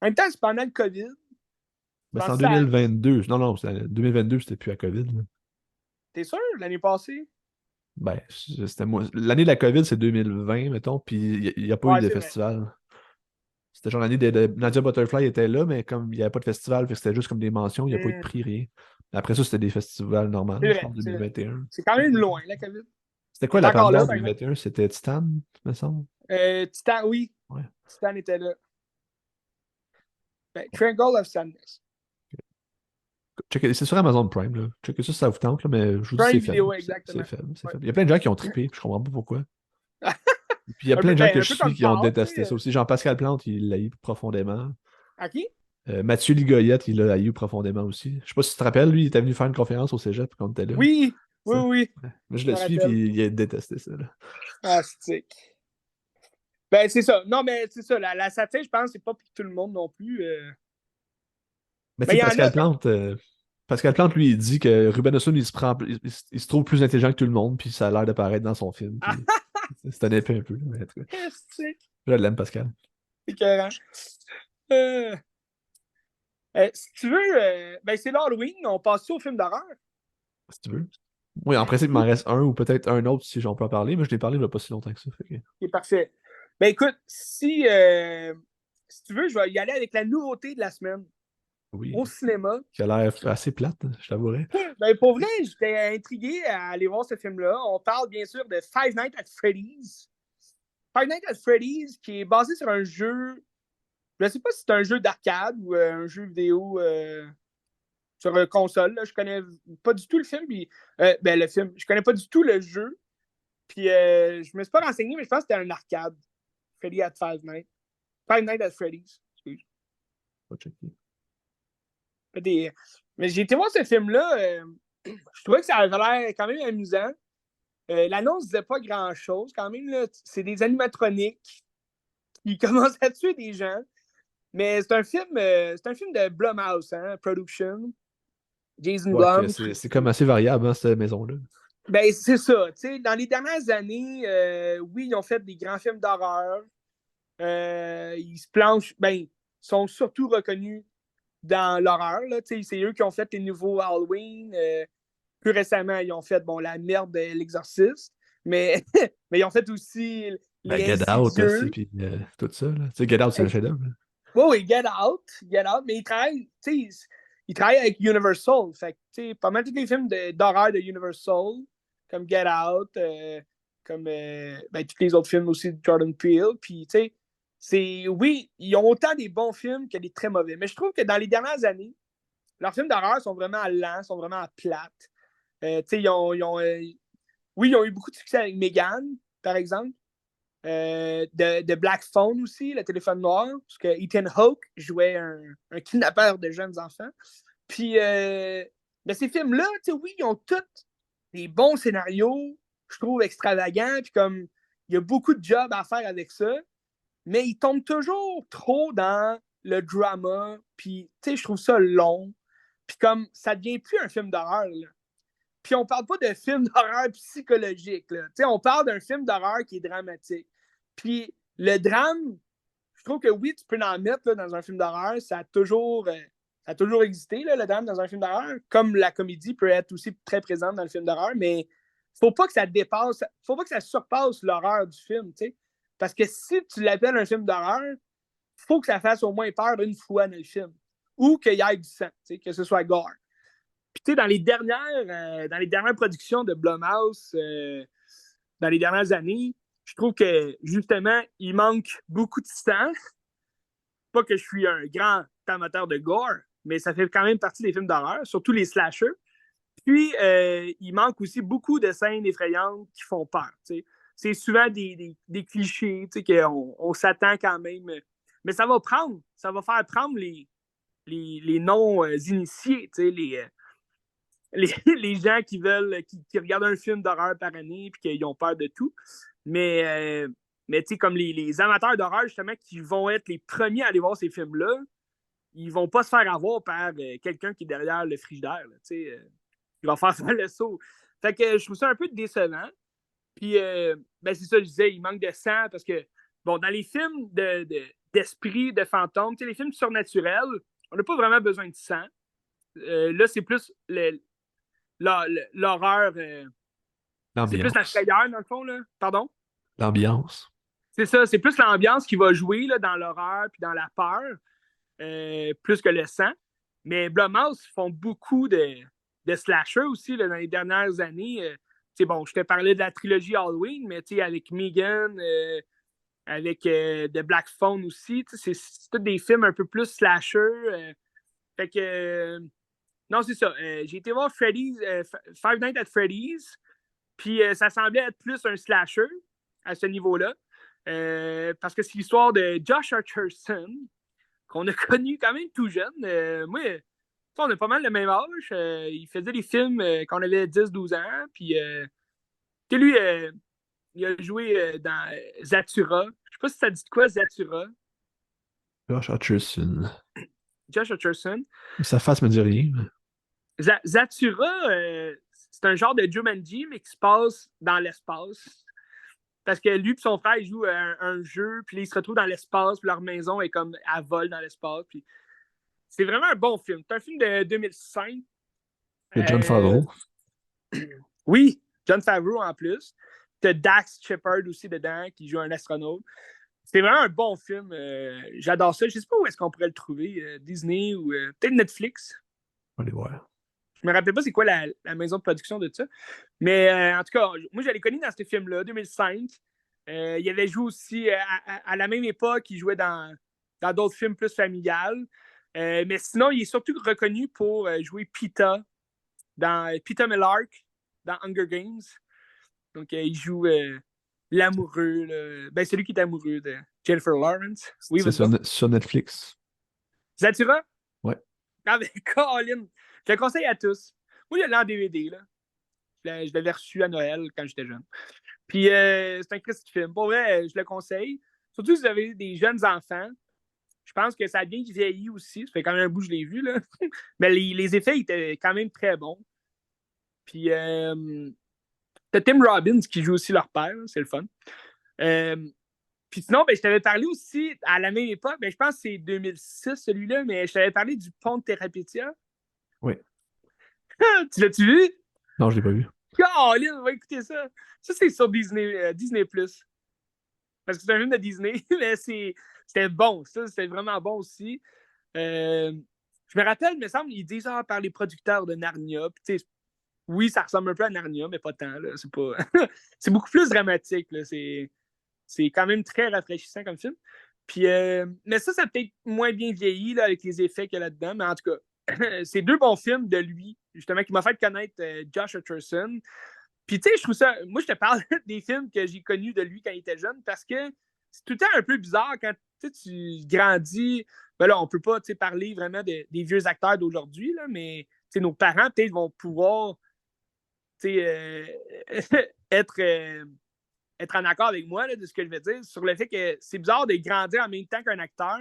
En même temps, c'est pendant le COVID. Je Ben, c'est pense en que ça. 2022. Non, non, 2022, c'était plus à COVID. Là. T'es sûr, l'année passée? Ben, c'était moi. L'année de la COVID, c'est 2020, mettons, puis il n'y a pas eu Ouais, de c'est vrai. festival. C'était genre l'année Nadia Butterfly était là, mais comme il n'y avait pas de festival, fait que c'était juste comme des mentions, il n'y a pas eu de Hmm. prix, rien. Après ça, c'était des festivals C'est normaux, je vrai, pense, c'est vrai. 2021. C'est quand même loin, la COVID. C'était Il quoi est la Palme encore là, d'Or par exemple. 2021? C'était Titan, me semble? Titan, oui. Ouais. Titan était là. Ben, Triangle of Sadness. C'est sur Amazon Prime, là. Checkez ça si ça vous tente, là, mais je vous dis Prime c'est faible. Video, C'est exactement. faible, c'est Ouais. faible. Il y a plein de gens qui ont trippé, je comprends pas pourquoi. Puis il y a plein de gens que Un je peu suis comme qui ont Paul, tu détesté sais. ça aussi. Jean-Pascal Plante, il l'a eu profondément. À qui? Mathieu Ligoyette, il l'a eu profondément aussi. Je sais pas si tu te rappelles, lui, il était venu faire une conférence au cégep quand on était là. Oui, oui, Ça. oui. Ouais. Moi, je Je le me suis, puis rappelle. il a détesté ça. Là. Ah, stick. Ben, c'est ça. Non, mais c'est ça. La satire, je pense, c'est pas pour tout le monde non plus. Mais tu Mais sais, il y en a. Pascal Plante, lui, il dit que Ruben Östlund, il se trouve plus intelligent que tout le monde, puis ça a l'air d'apparaître dans son film. Ah, Puis c'est un épée un peu. Mais en tout cas, stick. je l'aime, Pascal. C'est écœurant. Euh, si tu veux, ben, c'est l'Halloween. On passe au film d'horreur. Si tu veux. Oui, en principe, il m'en reste un ou peut-être un autre si j'en peux en parler, mais je l'ai parlé il n'y a pas si longtemps que ça. Fait que... C'est parfait. Ben, écoute, si tu veux, je vais y aller avec la nouveauté de la semaine. Oui. Au cinéma. Qui a l'air assez plate, je t'avouerais. Ben, pour vrai, j'étais intrigué à aller voir ce film-là. On parle bien sûr de Five Nights at Freddy's. Five Nights at Freddy's, qui est basé sur un jeu. Je ne sais pas si c'est un jeu d'arcade ou un jeu vidéo sur console. Là. Je connais pas du tout le film. Puis, ben, le film. Je connais pas du tout le jeu. Puis, je me suis pas renseigné, mais je pense que c'était un arcade. Freddy at Five Nights. Five Nights at Freddy's. Excuse. Pas checké. Mais j'ai été voir ce film-là. Je trouvais que ça avait l'air quand même amusant. L'annonce disait pas grand-chose. Quand même, là, c'est des animatroniques qui commencent à tuer des gens. Mais c'est un film de Blumhouse, hein, Production. Jason Ouais, que Blum. c'est comme assez variable, hein, cette maison-là. Ben, c'est ça. Dans les dernières années, oui, ils ont fait des grands films d'horreur. Ils se planchent. Ben, ils sont surtout reconnus dans l'horreur. C'est eux qui ont fait les nouveaux Halloween. Plus récemment, ils ont fait la merde de l'Exorciste. Mais, mais ils ont fait aussi Ben, les Get Out aussi, Insidieux. puis tout ça. Là. Tu sais, Get Out, c'est un chef-d'œuvre. Oui, oui, Get Out. Get Out. Mais ils travaillent avec Universal. Fait que, pas mal tous les films d'horreur de Universal, comme Get Out, comme ben, tous les autres films aussi de Jordan Peele. Puis, oui, ils ont autant des bons films que des très mauvais. Mais je trouve que dans les dernières années, leurs films d'horreur sont vraiment lents, sont vraiment plates. Oui, ils ont eu beaucoup de succès avec Megan, par exemple. De Black Phone aussi, le téléphone noir, parce que Ethan Hawke jouait un kidnappeur de jeunes enfants. Puis, ben, ces films-là, oui, ils ont tous des bons scénarios, je trouve extravagants, puis comme il y a beaucoup de jobs à faire avec ça, mais ils tombent toujours trop dans le drama, puis je trouve ça long, puis comme ça devient plus un film d'horreur, là. Puis on parle pas de film d'horreur psychologique, là. On parle d'un film d'horreur qui est dramatique. Puis le drame, je trouve que oui, tu peux en mettre là, dans un film d'horreur, ça a toujours existé, là, le drame dans un film d'horreur, comme la comédie peut être aussi très présente dans le film d'horreur, mais faut pas que ça dépasse, faut pas que ça surpasse l'horreur du film, tu sais. Parce que si tu l'appelles un film d'horreur, faut que ça fasse au moins peur une fois dans le film. Ou qu'il y ait du sang, que ce soit gore. Puis, tu sais, dans les dernières productions de Blumhouse, dans les dernières années, je trouve que, justement, il manque beaucoup de sang. Pas que je suis un grand amateur de gore, mais ça fait quand même partie des films d'horreur, surtout les slashers. Puis, il manque aussi beaucoup de scènes effrayantes qui font peur. T'sais. C'est souvent des clichés qu'on s'attend quand même. Mais ça va faire prendre les non-initiés, les gens qui regardent un film d'horreur par année et qui ont peur de tout. Mais tu sais, comme les amateurs d'horreur, justement, qui vont être les premiers à aller voir ces films-là, ils vont pas se faire avoir par quelqu'un qui est derrière le frigidaire. Il va faire le saut. Fait que je trouve ça un peu décevant. Puis, ben c'est ça, je disais, il manque de sang parce que, bon, dans les films d'esprit, de fantômes, les films surnaturels, on n'a pas vraiment besoin de sang. Là, c'est plus l'horreur. C'est plus la L'ambiance. frayeur, dans le fond, là. Pardon? L'ambiance. C'est ça, c'est plus l'ambiance qui va jouer là, dans l'horreur puis dans la peur, plus que le sang. Mais Blumhouse font beaucoup de slashers aussi là, dans les dernières années. Bon, je te parlais de la trilogie Halloween, mais avec Megan, avec The Black Phone aussi. C'est tous des films un peu plus slasher. Fait que, non, c'est ça. J'ai été voir Five Nights at Freddy's, puis ça semblait être plus un slasher à ce niveau-là. Parce que c'est l'histoire de Josh Hutcherson, qu'on a connu quand même tout jeune. Moi, on a pas mal le même âge. Il faisait des films quand on avait 10-12 ans. Puis, lui, il a joué dans Zathura. Je sais pas si ça dit de quoi, Zathura. Josh Hutcherson. Josh Hutcherson. Sa face me dit rien. Zathura, c'est un genre de Jumanji, mais qui se passe dans l'espace. Parce que lui et son frère, ils jouent un jeu, puis ils se retrouvent dans l'espace, puis leur maison est comme à vol dans l'espace. Puis c'est vraiment un bon film. C'est un film de 2005. Il y a John Favreau. Oui, John Favreau en plus. T'as Dax Shepard aussi dedans, qui joue un astronaute. C'est vraiment un bon film. J'adore ça. Je sais pas où est-ce qu'on pourrait le trouver. Disney ou peut-être Netflix. On va aller voir. Je me rappelle pas c'est quoi la maison de production de ça. Mais en tout cas, moi, je l'ai connu dans ce film-là, 2005. Il avait joué aussi à la même époque, il jouait dans d'autres films plus familiales. Mais sinon, il est surtout reconnu pour jouer Peeta Mellark dans Hunger Games. Donc, il joue l'amoureux, celui qui est amoureux de Jennifer Lawrence. Oui, c'est sur Netflix. Zathura? Ouais. Ah, ben, Colin, je le conseille à tous. Moi, je l'ai en DVD, là. Je l'avais reçu à Noël quand j'étais jeune. Puis, c'est un Christy film. Pour vrai, je le conseille. Surtout si vous avez des jeunes enfants. Je pense que ça a bien vieilli aussi. Ça fait quand même un bout que je l'ai vu, là. Mais les effets étaient quand même très bons. Puis, t'as Tim Robbins qui joue aussi leur père. C'est le fun. Puis sinon, je t'avais parlé aussi à la même époque. Je pense que c'est 2006, celui-là, mais je t'avais parlé du Pont de Terrapetia. Oui. Tu l'as-tu vu? Non, je l'ai pas vu. Caroline, on va écouter ça. Ça, c'est sur Disney+. Parce que c'est un film de Disney, mais c'était bon. Ça, c'était vraiment bon aussi. Je me rappelle, il me semble, ils disent par les producteurs de Narnia. Puis, oui, ça ressemble un peu à Narnia, mais pas tant. Là. C'est pas... c'est beaucoup plus dramatique. Là. C'est quand même très rafraîchissant comme film. Puis, mais ça a peut-être moins bien vieilli là, avec les effets qu'il y a là-dedans. Mais en tout cas, c'est deux bons films de lui, justement, qui m'a fait connaître Josh Hutcherson. Puis, tu sais, je trouve ça. Moi, je te parle des films que j'ai connus de lui quand il était jeune parce que c'est tout le temps un peu bizarre quand tu grandis. Ben là, on peut pas parler vraiment des vieux acteurs d'aujourd'hui, là, mais nos parents, peut-être, vont pouvoir être en accord avec moi là, de ce que je vais dire sur le fait que c'est bizarre de grandir en même temps qu'un acteur,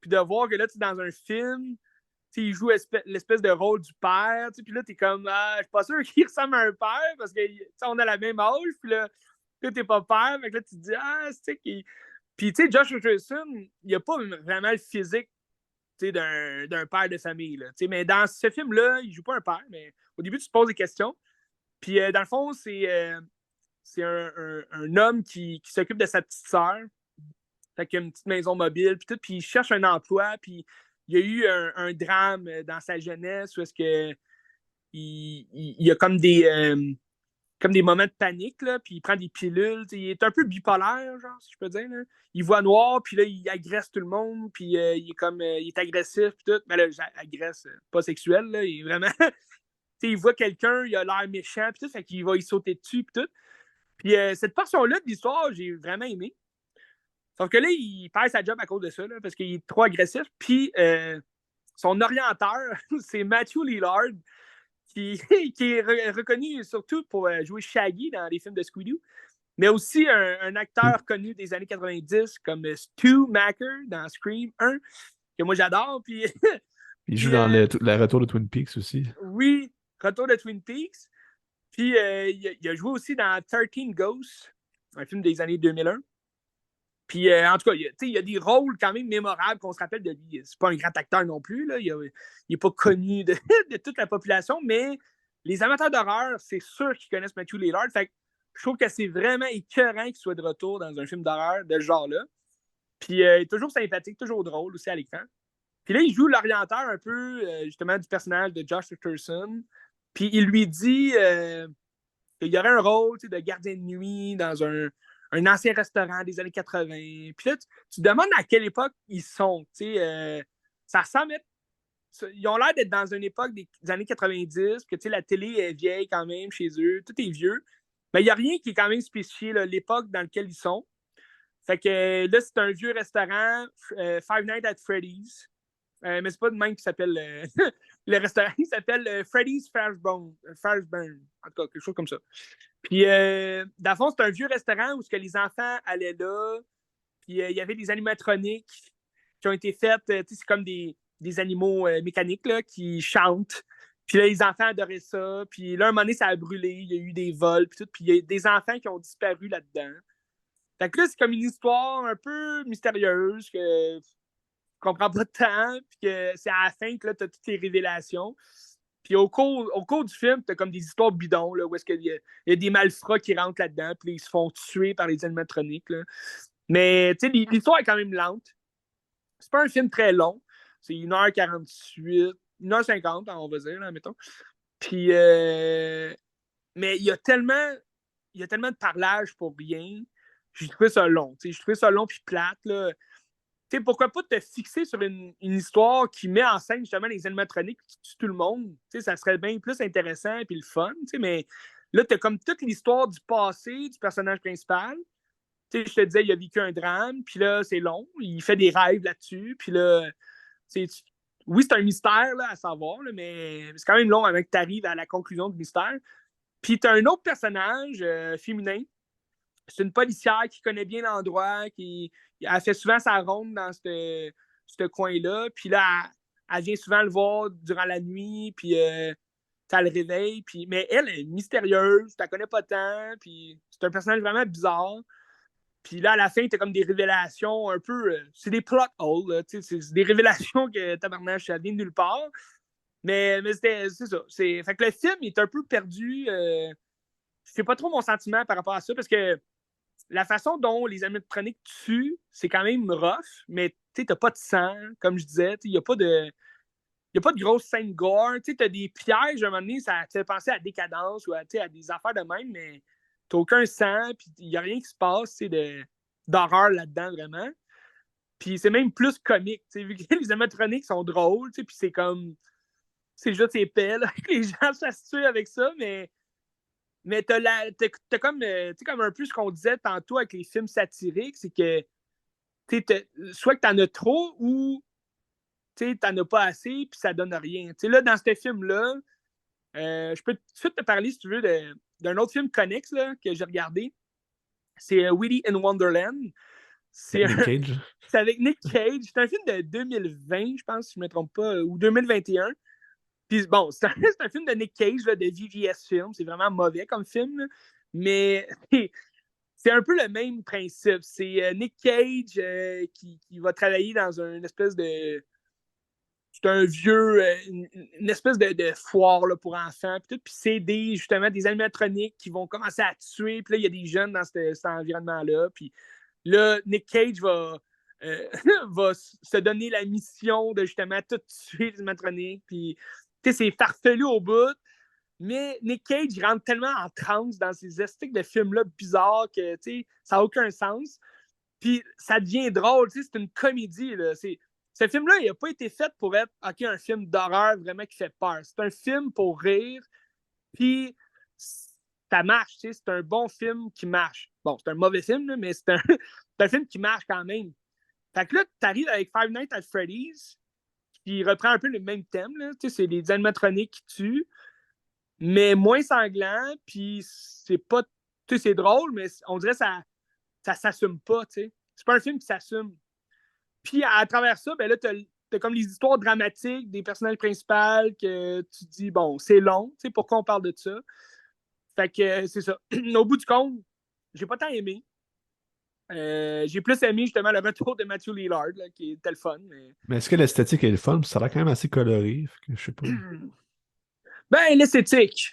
puis de voir que là, tu es dans un film, il joue l'espèce de rôle du père, puis là, tu es comme, je suis pas sûr qu'il ressemble à un père parce qu'on a la même âge, puis là, t'es pas père, fait que là, tu te dis, c'est qui. Puis, tu sais, Josh Hutcherson, il a pas vraiment le physique d'un père de famille, là, mais dans ce film-là, il joue pas un père, mais au début, tu te poses des questions. Puis, dans le fond, c'est un homme qui s'occupe de sa petite sœur. Fait qu'il a une petite maison mobile, puis tout, puis il cherche un emploi, puis il y a eu un drame dans sa jeunesse où est-ce que il y a comme des moments de panique, là, puis il prend des pilules. Il est un peu bipolaire, genre, si je peux dire. Là. Il voit noir, puis là, il agresse tout le monde, puis il est agressif, puis tout. Mais là, agresse, pas sexuel, là, il est vraiment... il voit quelqu'un, il a l'air méchant, puis tout, fait qu'il va y sauter dessus, puis tout. Puis cette portion-là de l'histoire, j'ai vraiment aimé. Sauf que là, il perd sa job à cause de ça, là, parce qu'il est trop agressif. Puis son orienteur, c'est Matthew Lillard, qui est reconnu surtout pour jouer Shaggy dans les films de Scooby-Doo, mais aussi un acteur connu des années 90 comme Stu Macker dans Scream 1, que moi j'adore. Puis, il joue dans le retour de Twin Peaks aussi. Oui, retour de Twin Peaks. Puis il a joué aussi dans 13 Ghosts, un film des années 2001. Puis, en tout cas, il y a des rôles quand même mémorables qu'on se rappelle de lui. C'est pas un grand acteur non plus. Là. Il n'est pas connu de, de toute la population, mais les amateurs d'horreur, c'est sûr qu'ils connaissent Matthew Lillard. Fait que je trouve que c'est vraiment écœurant qu'il soit de retour dans un film d'horreur de ce genre-là. Puis, il est toujours sympathique, toujours drôle aussi à l'écran. Puis là, il joue l'orienteur un peu, justement, du personnage de Josh Hutcherson. Puis, il lui dit qu'il y aurait un rôle de gardien de nuit dans un un ancien restaurant des années 80. Puis là, tu te demandes à quelle époque ils sont. Ça ressemble. Ils ont l'air d'être dans une époque des années 90, que la télé est vieille quand même chez eux, tout est vieux. Mais il n'y a rien qui est quand même spécifié, là, l'époque dans laquelle ils sont. Fait que là, c'est un vieux restaurant, Five Nights at Freddy's. Mais c'est pas de même qui s'appelle le restaurant. Il s'appelle Freddy's Fazburn. En tout cas, quelque chose comme ça. Puis, dans le fond, c'est un vieux restaurant où que les enfants allaient là. Puis, il y avait des animatroniques qui ont été faites. C'est comme des animaux mécaniques là, qui chantent. Puis là, les enfants adoraient ça. Puis là, un moment donné, ça a brûlé. Il y a eu des vols. Puis tout. Puis il y a des enfants qui ont disparu là-dedans. Fait que là, c'est comme une histoire un peu mystérieuse que tu comprends pas tant. Puis que c'est à la fin que là, tu as toutes les révélations. Puis au cours du film, tu as comme des histoires bidons, là, où est-ce qu'il y a des malfrats qui rentrent là-dedans, puis ils se font tuer par les animatroniques. Là. Mais tu sais, l'histoire est quand même lente. C'est pas un film très long. C'est 1h48, 1h50, on va dire, là, mettons. Puis, mais il y a tellement de parlage pour rien. J'ai trouvé ça long. J'ai trouvé ça long puis plate. Là. Pourquoi pas te fixer sur une histoire qui met en scène justement les animatroniques qui tuent tout le monde? Ça serait bien plus intéressant et le fun. Mais là, tu as comme toute l'histoire du passé du personnage principal. Je te disais, il a vécu un drame, puis là, c'est long. Il fait des rêves là-dessus, puis là, oui, c'est un mystère là, à savoir, là, mais c'est quand même long avant que tu arrives à la conclusion du mystère. Puis tu as un autre personnage féminin. C'est une policière qui connaît bien l'endroit, qui elle fait souvent sa ronde dans ce coin-là. Puis là, elle vient souvent le voir durant la nuit, puis ça le réveille. Puis, mais elle est mystérieuse, tu la connais pas tant, puis c'est un personnage vraiment bizarre. Puis là, à la fin, t'as comme des révélations un peu. C'est des plot holes, c'est des révélations que tabarnak, ça vient de nulle part. Mais c'est ça. Fait que le film est un peu perdu. Je sais pas trop mon sentiment par rapport à ça, parce que la façon dont les animatroniques tuent, c'est quand même rough, mais tu t'as pas de sang, comme je disais. Il n'y a pas de. Il n'y a pas de grosse scène gore. Tu as des pièges, à un moment donné, ça te fait penser à Décadence ou à des affaires de même, mais t'as aucun sang, puis il n'y a rien qui se passe d'horreur là-dedans, vraiment. Puis c'est même plus comique, vu que les animatroniques sont drôles, puis c'est comme. C'est juste épais, là, que les gens se tuer avec ça, mais t'as comme, comme un peu ce qu'on disait tantôt avec les films satiriques, c'est que soit que t'en as trop ou t'en as pas assez, puis ça donne rien. Là, dans ce film-là, je peux tout de suite te parler, si tu veux, d'un autre film connexe là, que j'ai regardé. C'est Willy in Wonderland. C'est Nick Cage. c'est avec Nick Cage. C'est un film de 2020, je pense, si je ne me trompe pas, ou 2021. Puis bon, c'est un film de Nick Cage, là, de VVS Film. C'est vraiment mauvais comme film, là. Mais c'est un peu le même principe. C'est Nick Cage qui va travailler dans une espèce de. C'est un vieux, une espèce de foire là, pour enfants. Puis c'est justement des animatroniques qui vont commencer à tuer. Puis là, il y a des jeunes dans cet environnement-là. Puis là, Nick Cage va se donner la mission de justement tout tuer les animatroniques. Puis c'est farfelu au bout. Mais Nick Cage, il rentre tellement en transe dans ces esthétiques de films-là bizarres que ça n'a aucun sens. Puis ça devient drôle, c'est une comédie. Là. Ce film-là, il n'a pas été fait pour être un film d'horreur vraiment qui fait peur. C'est un film pour rire, puis ça marche. C'est un bon film qui marche. Bon, c'est un mauvais film, là, mais c'est un film qui marche quand même. Fait que là, tu arrives avec Five Nights at Freddy's, qui reprend un peu le même thème. Là. C'est les animatroniques qui tuent, mais moins sanglant, puis c'est pas. C'est drôle, mais on dirait que ça s'assume pas. C'est pas un film qui s'assume. Puis à travers ça, ben là, t'as comme les histoires dramatiques des personnages principaux que tu dis, bon, c'est long, pourquoi on parle de ça? Fait que c'est ça. Au bout du compte, j'ai pas tant aimé. J'ai plus aimé justement le retour de Matthew Lillard, là, qui était le fun. Mais est-ce que l'esthétique est le fun? Ça a l'air quand même assez coloré. Fait que je sais pas. Ben, l'esthétique.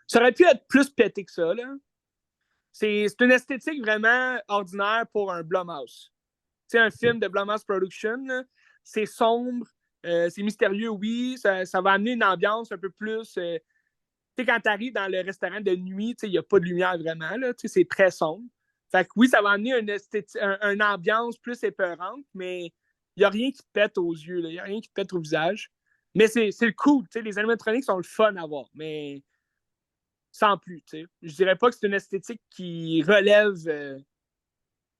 Ça aurait pu être plus pété que ça, là. C'est une esthétique vraiment ordinaire pour un Blumhouse. C'est un film de Blumhouse Production. Là. C'est sombre, c'est mystérieux, oui. Ça va amener une ambiance un peu plus Tu sais, quand tu arrives dans le restaurant de nuit, il n'y a pas de lumière vraiment, là, c'est très sombre. Fait que oui, ça va amener une ambiance plus épeurante, mais il n'y a rien qui te pète aux yeux, il n'y a rien qui te pète au visage. Mais c'est le cool, les animatroniques sont le fun à voir, mais sans plus. T'sais. Je dirais pas que c'est une esthétique qui relève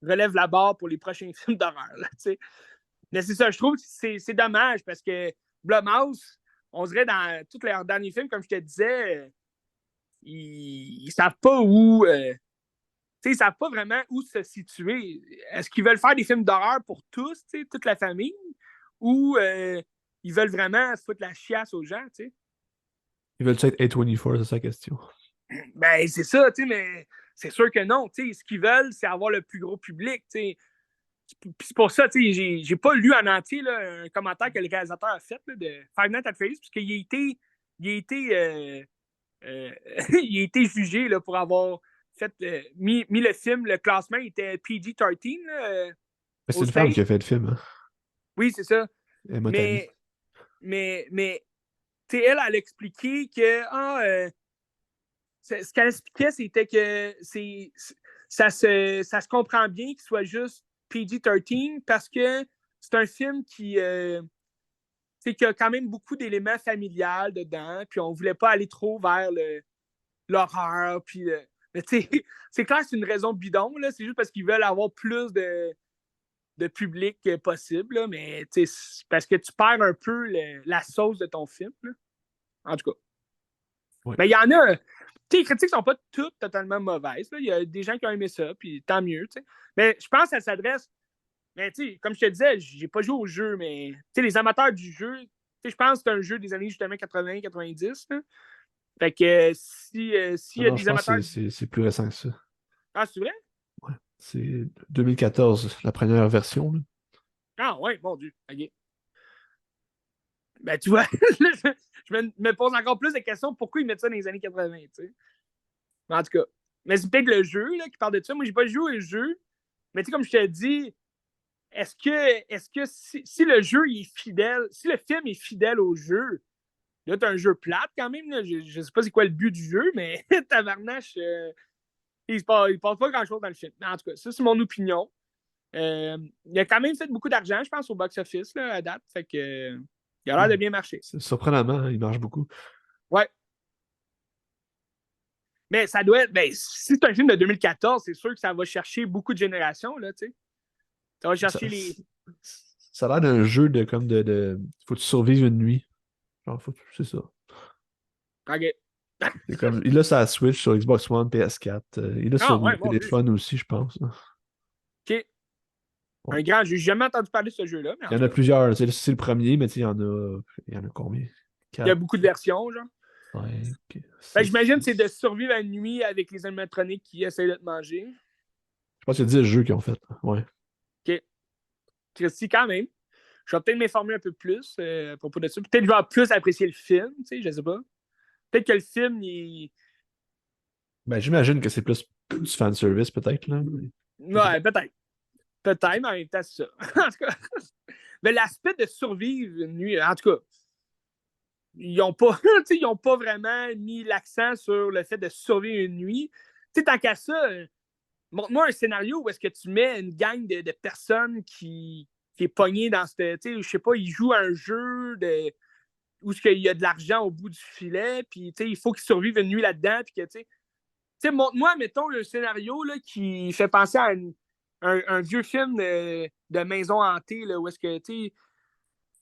la barre pour les prochains films d'horreur. Mais c'est ça, je trouve que c'est dommage parce que Blumhouse, on dirait dans tous leurs derniers films, comme je te disais, ils savent pas où. Ils savent pas vraiment où se situer. Est-ce qu'ils veulent faire des films d'horreur pour tous, toute la famille, ou ils veulent vraiment se foutre la chiasse aux gens, tu sais? Ils veulent être A24, c'est ça la question. Ben, c'est ça, tu sais, mais c'est sûr que non. Tu sais, ce qu'ils veulent, c'est avoir le plus gros public, tu sais. Puis c'est pour ça, tu sais, j'ai pas lu en entier là, un commentaire que le réalisateur a fait là, de Five Nights at Freddy's, parce qu'il il a été, il a été jugé là, pour avoir mis le film, le classement était PG-13 Mais c'est aux une femme States. qui a fait le film, hein. Oui, c'est ça. Emma Tammy. Mais tu sais, elle a expliqué que ce qu'elle expliquait, c'était que ça se comprend bien qu'il soit juste PG-13 parce que c'est un film qui a quand même beaucoup d'éléments familiales dedans, puis on voulait pas aller trop vers l'horreur, puis mais tu sais, c'est clair que c'est une raison bidon, là, c'est juste parce qu'ils veulent avoir plus de public possible, là, mais c'est parce que tu perds un peu la sauce de ton film, là. En tout cas. Ouais. Mais il y en a. Les critiques sont pas toutes totalement mauvaises. Il y a des gens qui ont aimé ça, puis tant mieux. T'sais. Mais je pense que ça s'adresse. Mais comme je te disais, j'ai pas joué au jeu, mais les amateurs du jeu, je pense que c'est un jeu des années justement 80-90. Fait que s'il y a Non, je des pense amateurs. que c'est plus récent que ça. Ah, c'est vrai? Ouais. C'est 2014, la première version, là. Ah ouais, mon Dieu. OK. Ben tu vois, je me pose encore plus de questions pourquoi ils mettent ça dans les années 80, tu sais. En tout cas. Mais c'est peut-être le jeu là, qui parle de ça. Moi, j'ai pas joué au jeu. Mais tu sais, comme je te dis, est-ce que si le jeu il est fidèle, si le film est fidèle au jeu, là, t'as un jeu plate quand même. Là. Je sais pas c'est quoi le but du jeu, mais tabarnache, il passe pas grand-chose dans le film. Mais en tout cas, ça, c'est mon opinion. Il a quand même fait beaucoup d'argent, je pense, au box-office là, à date. Fait que, il a l'air de bien marcher. Surprenamment, hein, il marche beaucoup. Ouais. Mais ça doit être. Ben, si c'est un film de 2014, c'est sûr que ça va chercher beaucoup de générations, là, tu sais. Ça va Ça, chercher les. ça a l'air d'un jeu de comme de. Faut que tu survives une nuit. Genre, c'est ça. OK. C'est comme, il a sa Switch sur Xbox One, PS4. Il a Ah, sur ouais, mon Dieu. téléphone aussi, je pense, là. OK. Ouais. Un grand jeu. J'ai jamais entendu parler de ce jeu-là, mais en Il y en tout a cas. plusieurs. C'est le premier, mais il y en a combien? Il y a 4, beaucoup de versions, genre. 5, Ben, 6, j'imagine que c'est de 6. survivre à la nuit avec les animatroniques qui essayent de te manger. Je pense qu'il y a 10 jeux qu'ils ont fait. Ouais. OK. Christy, quand même. Je vais peut-être m'informer un peu plus à propos de ça. Peut-être que je vais plus apprécier le film, tu sais, je sais pas. Peut-être que le film, il. Ben, j'imagine que c'est plus du fanservice, peut-être, là. Je sais pas. Ouais, peut-être. Peut-être, mais en même temps, c'est ça. En tout cas. Mais l'aspect de survivre une nuit, en tout cas, ils n'ont pas, ils ont pas vraiment mis l'accent sur le fait de survivre une nuit. T'sais, tant qu'à ça, montre-moi un scénario où est-ce que tu mets une gang de personnes qui est pognée dans cette. Je sais pas, ils jouent à un jeu où il y a de l'argent au bout du filet, puis il faut qu'ils survivent une nuit là-dedans, puis que, montre-moi, mettons, un scénario là, qui fait penser à un vieux film de maison hantée, là, où est-ce que,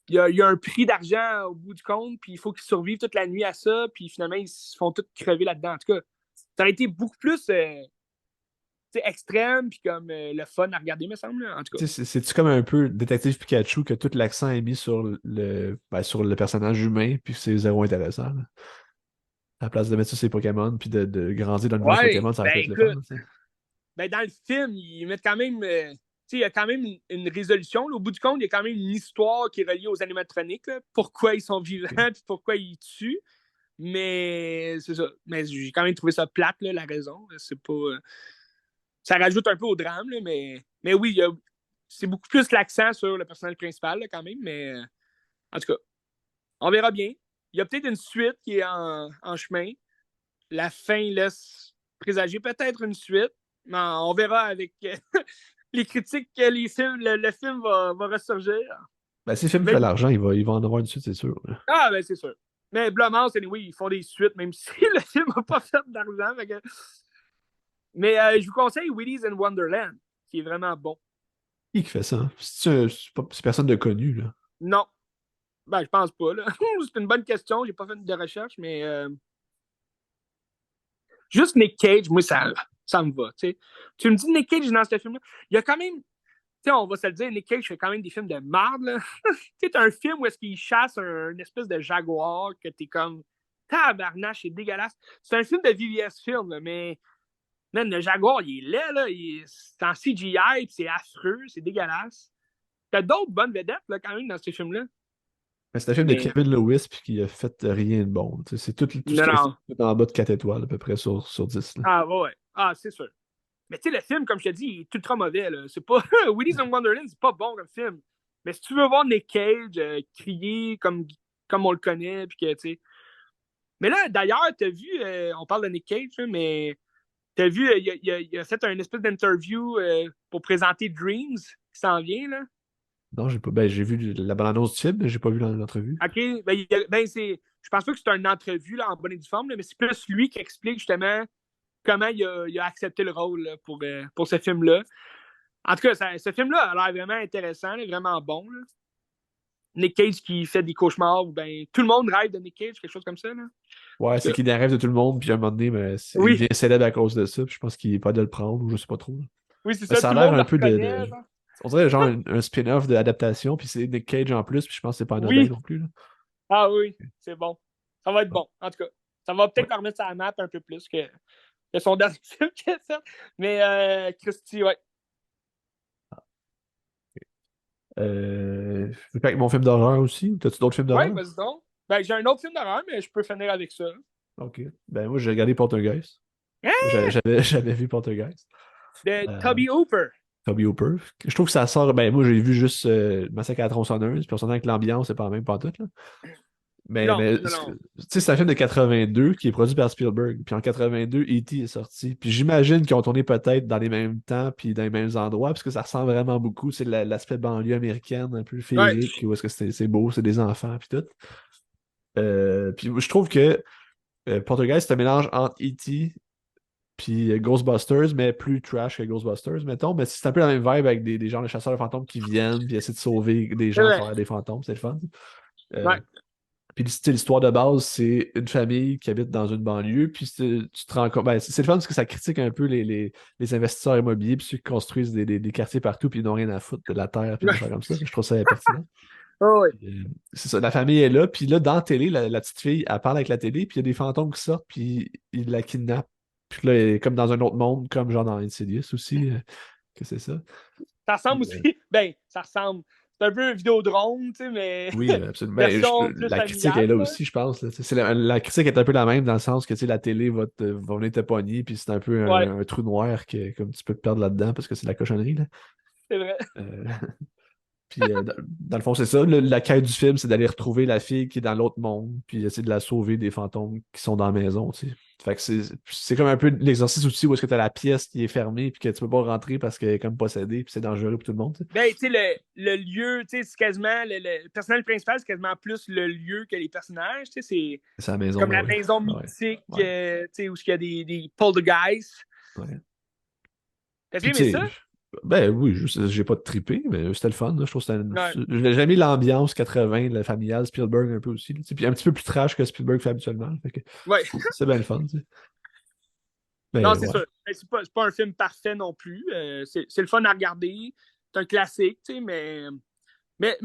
il y a un prix d'argent au bout du compte, puis il faut qu'ils survivent toute la nuit à ça, puis finalement, ils se font tous crever là-dedans. En tout cas, ça aurait été beaucoup plus extrême, puis comme le fun à regarder, me semble, là, en tout cas. Tu sais, c'est-tu comme un peu Détective Pikachu que tout l'accent est mis sur le personnage humain, puis c'est zéro intéressant, là. À la place de mettre ça sur les Pokémon, puis de grandir dans l'univers Ouais, Pokémon, ça aurait ben pu être le fun, écoute, tu sais. ben, dans le film, ils mettent quand même. Il y a quand même une résolution. Là. Au bout du compte, il y a quand même une histoire qui est reliée aux animatroniques. Là. Pourquoi ils sont vivants, Ok. puis pourquoi ils tuent. Mais c'est ça. Mais j'ai quand même trouvé ça plate, là, la raison. C'est pas. Ça rajoute un peu au drame, là, mais oui, c'est beaucoup plus l'accent sur le personnage principal, là, quand même. Mais en tout cas, on verra bien. Il y a peut-être une suite qui est en chemin. la fin laisse présager peut-être une suite. Mais on verra avec les critiques que le film va ressurgir. Ben, si le film Mais, fait l'argent, il va en avoir une suite, c'est sûr. ben c'est sûr. Mais Blumhouse, anyway, ils font des suites, même si le film n'a pas fait d'argent. Mais je vous conseille Willy's in Wonderland, qui est vraiment bon. Qui fait ça? C'est personne de connu, là. Non. Ben, je pense pas, là. C'est une bonne question. J'ai pas fait de recherche, mais juste Nick Cage, moi, ça me va. T'sais. Tu me dis Nick Cage dans ce film-là. Il y a quand même, tu sais, on va se le dire, Nick Cage fait quand même des films de marde. Tu sais, t'as un film où est-ce qu'il chasse une espèce de jaguar que t'es comme tabarnache, c'est dégueulasse. C'est un film de VVS film, là, mais man, le jaguar, il est laid, là. C'est en CGI, c'est affreux, c'est dégueulasse. T'as d'autres bonnes vedettes, là, quand même, dans ce film-là. Ben, c'est un film de Mais Kevin Lewis puis qui a fait rien de bon. Tu sais, c'est tout ce non, qu'il a fait non. en bas de 4 étoiles, à peu près, sur 10. Là. Ah, ouais. Ah, c'est sûr. Mais tu sais, le film, comme je te dis, il est ultra mauvais. Là. C'est pas. Willy's in Wonderland, c'est pas bon comme film. Mais si tu veux voir Nick Cage crier comme on le connaît, puis que, tu sais. Mais là, d'ailleurs, t'as vu, on parle de Nick Cage, là, mais t'as vu, il a fait un espèce d'interview pour présenter Dreams qui s'en vient, là. Non, j'ai pas. Ben, j'ai vu la bande-annonce du film, mais j'ai pas vu l'entrevue. OK, ben, je pense pas que c'est une entrevue là, en bonne et due forme, là, mais c'est plus lui qui explique justement comment il a accepté le rôle là, pour ce film-là. En tout cas, ce film-là a l'air vraiment intéressant, là, vraiment bon. Là. Nick Cage qui fait des cauchemars, ben, tout le monde rêve de Nick Cage, quelque chose comme ça. Là. Ouais, c'est qu'il rêve de tout le monde, puis à un moment donné, ben, il Oui, devient célèbre à cause de ça, puis je pense qu'il est pas de le prendre, ou je sais pas trop. Là. oui, c'est Mais ça, ça a tout le l'air monde le un peu reconnaît. Genre. on dirait genre un spin-off d'adaptation, puis c'est Nick Cage en plus, puis je pense que c'est pas anodin Oui, non plus. Là. ah oui, c'est bon. Ça va être Ouais. bon, en tout cas. Ça va Ouais. peut-être le remettre sur la map un peu plus que son dernier film qu'il a fait. Mais Christy, ouais. Je veux pas avec mon film d'horreur aussi. T'as-tu d'autres films Ouais, d'horreur? vas-y donc. Ben, j'ai un autre film d'horreur, mais je peux finir avec ça. Ok. Ben moi, j'ai regardé Poltergeist. Hein? J'avais vu Poltergeist. De Euh, Toby Hooper. Toby Hooper. Je trouve que ça sort. Ben moi, j'ai vu juste Massacre à la tronçonneuse, puis on s'entend que l'ambiance, c'est pas la même pantoute, là. Non, Mais non, tu non. sais, c'est un film de 82 qui est produit par Spielberg. Puis en 82, E.T. est sorti. Puis j'imagine qu'ils ont tourné peut-être dans les mêmes temps puis dans les mêmes endroits, parce que ça ressemble vraiment beaucoup. C'est l'aspect banlieue américaine, un peu Ouais, féerique, où est-ce que c'est beau, c'est des enfants, puis tout. Puis je trouve que Poltergeist, c'est un mélange entre E.T. puis Ghostbusters, mais plus trash que Ghostbusters, mettons. Mais c'est un peu la même vibe avec des gens de chasseurs de fantômes qui viennent puis essaient de sauver des c'est gens à vrai. travers des fantômes. C'est le fun. Euh, Ouais. puis l'histoire de base, c'est une famille qui habite dans une banlieue, puis tu te rends compte. Ben, c'est le fun parce que ça critique un peu les investisseurs immobiliers, puis ceux qui construisent des quartiers partout, puis ils n'ont rien à foutre de la terre, puis des affaires comme ça. Je trouve ça pertinent. Oh, oui. C'est ça, la famille est là, puis là, dans la télé, la petite fille, elle parle avec la télé, puis il y a des fantômes qui sortent, puis ils la kidnappent. Puis là, elle est comme dans un autre monde, comme genre dans Insidious aussi, que c'est ça. Ça Puis, ressemble aussi. Ben, ça ressemble. C'est un peu un Vidéodrome, tu sais, mais oui, absolument. Ben, version plus la critique est familiale. là Là. aussi, je pense. Là. C'est la critique est un peu la même dans le sens que tu sais, la télé va venir te pogner, puis c'est un peu Ouais, un trou noir que comme tu peux te perdre là-dedans parce que c'est de la cochonnerie. Là. c'est vrai. Euh, Puis dans le fond, c'est ça. La quête du film, c'est d'aller retrouver la fille qui est dans l'autre monde, puis essayer de la sauver des fantômes qui sont dans la maison, tu sais. Fait que c'est comme un peu l'exercice aussi où est-ce que tu as la pièce qui est fermée, puis que tu peux pas rentrer parce qu'elle est comme possédée, puis c'est dangereux pour tout le monde, tu sais. Ben, tu sais, le lieu, tu sais, c'est quasiment. Le personnage principal, c'est quasiment plus le lieu que les personnages. Tu sais, c'est C'est la maison, comme ben la oui. maison Ouais, mythique, ouais, tu sais, où il y a des poltergeists. ouais. T'as-tu Puis aimé tu ça? sais, ben oui, j'ai pas de trippé, mais c'était le fun, là. Je trouve que Ouais. j'ai mis l'ambiance 80, le familial, Spielberg un peu aussi, là, tu sais. Puis un petit peu plus trash que Spielberg fait habituellement. Fait que Ouais. c'est bien le fun, tu sais. Non, Mais c'est ouais. sûr. Ben, c'est pas un film parfait non plus. C'est le fun à regarder. C'est un classique, tu sais, mais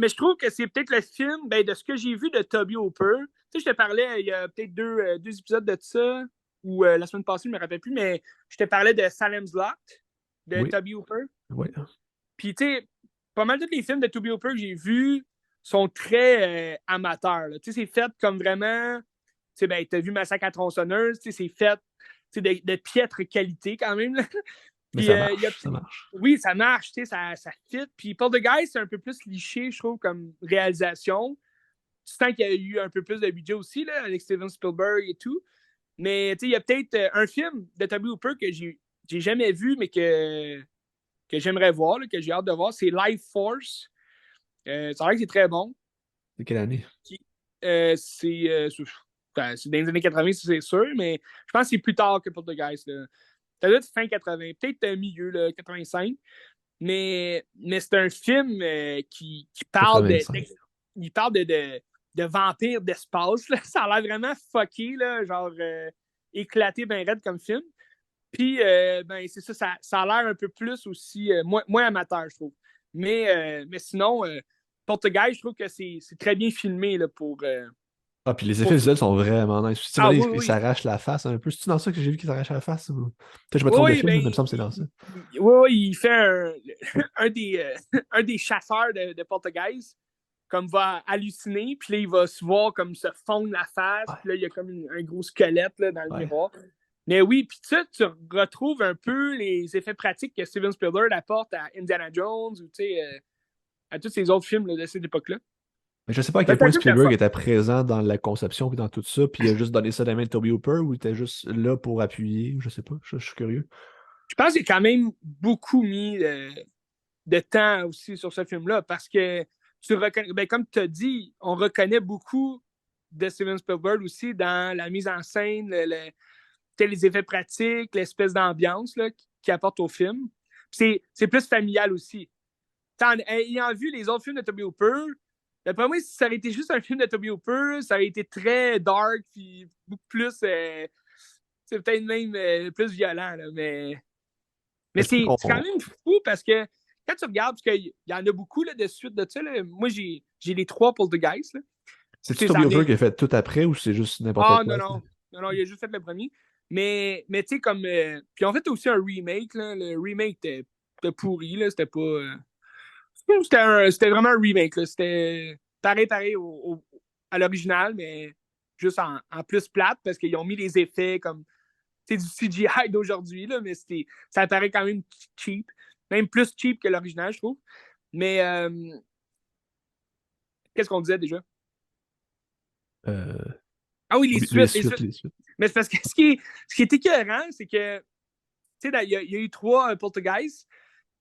je trouve que c'est peut-être le film, ben, de ce que j'ai vu de Toby Hooper. Tu sais, je te parlais il y a peut-être deux épisodes de ça, ou la semaine passée, je ne me rappelle plus, mais je te parlais de Salem's Lot de Oui, Toby Hooper. oui. Puis, tu sais, pas mal tous les films de Toby Hooper que j'ai vus sont très amateurs. Tu sais, c'est fait comme vraiment. Tu sais, ben, t'as vu Massacre à la tronçonneuse, tu sais, c'est fait de piètre qualité quand même. Là. Mais Puis, ça il y a, marche, ça marche. oui, ça marche, tu sais, ça fit. Puis Paul the Guy, c'est un peu plus liché, je trouve, comme réalisation. Tu sens qu'il y a eu un peu plus de budget aussi, là, avec Steven Spielberg et tout. Mais il y a peut-être un film de Toby Hooper que j'ai jamais vu, mais que j'aimerais voir, là, que j'ai hâte de voir. C'est Life Force. Ça a l'air que c'est très bon. C'est quelle année? Puis, c'est dans les années 80, c'est sûr, mais je pense que c'est plus tard que Poltergeist. Là. Ça doit être fin 80, peut-être milieu, là, 85. Mais c'est un film qui parle 85. il parle de vampires d'espace. Là. Ça a l'air vraiment fucké, là, genre éclaté ben raide comme film. Puis, ben, c'est ça a l'air un peu plus aussi, moins amateur, je trouve. Mais sinon, Portugal, je trouve que c'est très bien filmé là, Ah, puis les effets pour... visuels sont vraiment nice. Tu Ah sais, oui, il oui. s'arrache la face un peu. C'est-tu dans ça que j'ai vu qu'il s'arrache la face? Ou... Peut-être que je me Oui, trompe de oui, film, ben, mais il me semble que c'est dans ça. oui, oui, il fait un un des chasseurs de Portugal comme va halluciner, puis là, il va se voir comme se fondre la face, Ouais, puis là, il y a comme un gros squelette là, dans le ouais. miroir. Mais oui, puis ça, tu retrouves un peu les effets pratiques que Steven Spielberg apporte à Indiana Jones ou à tous ces autres films là, de cette époque-là. Mais je sais pas à quel C'est un point film de Spielberg fun. était présent dans la conception puis dans tout ça, puis il a juste donné ça dans les mains de Toby Hooper ou il était juste là pour appuyer, je sais pas, je suis curieux. Je pense qu'il a quand même beaucoup mis de temps aussi sur ce film-là parce que tu reconnais, ben, comme tu as dit, on reconnaît beaucoup de Steven Spielberg aussi dans la mise en scène, les effets pratiques, l'espèce d'ambiance là, qu'il apporte au film. C'est plus familial aussi. Ayant vu les autres films de Toby Hooper, d'après moi, si ça aurait été juste un film de Toby Hooper, ça aurait été très dark, puis beaucoup plus, c'est peut-être même plus violent, là, mais Mais je trouve c'est quand même fou parce que quand tu regardes, parce qu'il y en a beaucoup là, de suite de ça, là, moi j'ai les trois Poltergeist. Là. c'est-tu Puis, ça Toby revient. Hooper qui a fait tout après ou c'est juste n'importe Ah quoi? non, non. Non, non, il a juste fait le premier. Mais tu sais, comme. Puis en fait, aussi un remake. Là. Le remake était pourri. Là. C'était pas. C'était vraiment un remake. Là. C'était pareil à l'original, mais juste en plus plate parce qu'ils ont mis les effets comme. C'est du CGI d'aujourd'hui, là, mais ça paraît quand même cheap. Même plus cheap que l'original, je trouve. Mais qu'est-ce qu'on disait déjà? Euh, Ah oui, les les suites, les suites, suites. les suites. Mais c'est parce que ce qui est écœurant, c'est que, tu sais, il y a eu trois Poltergeist,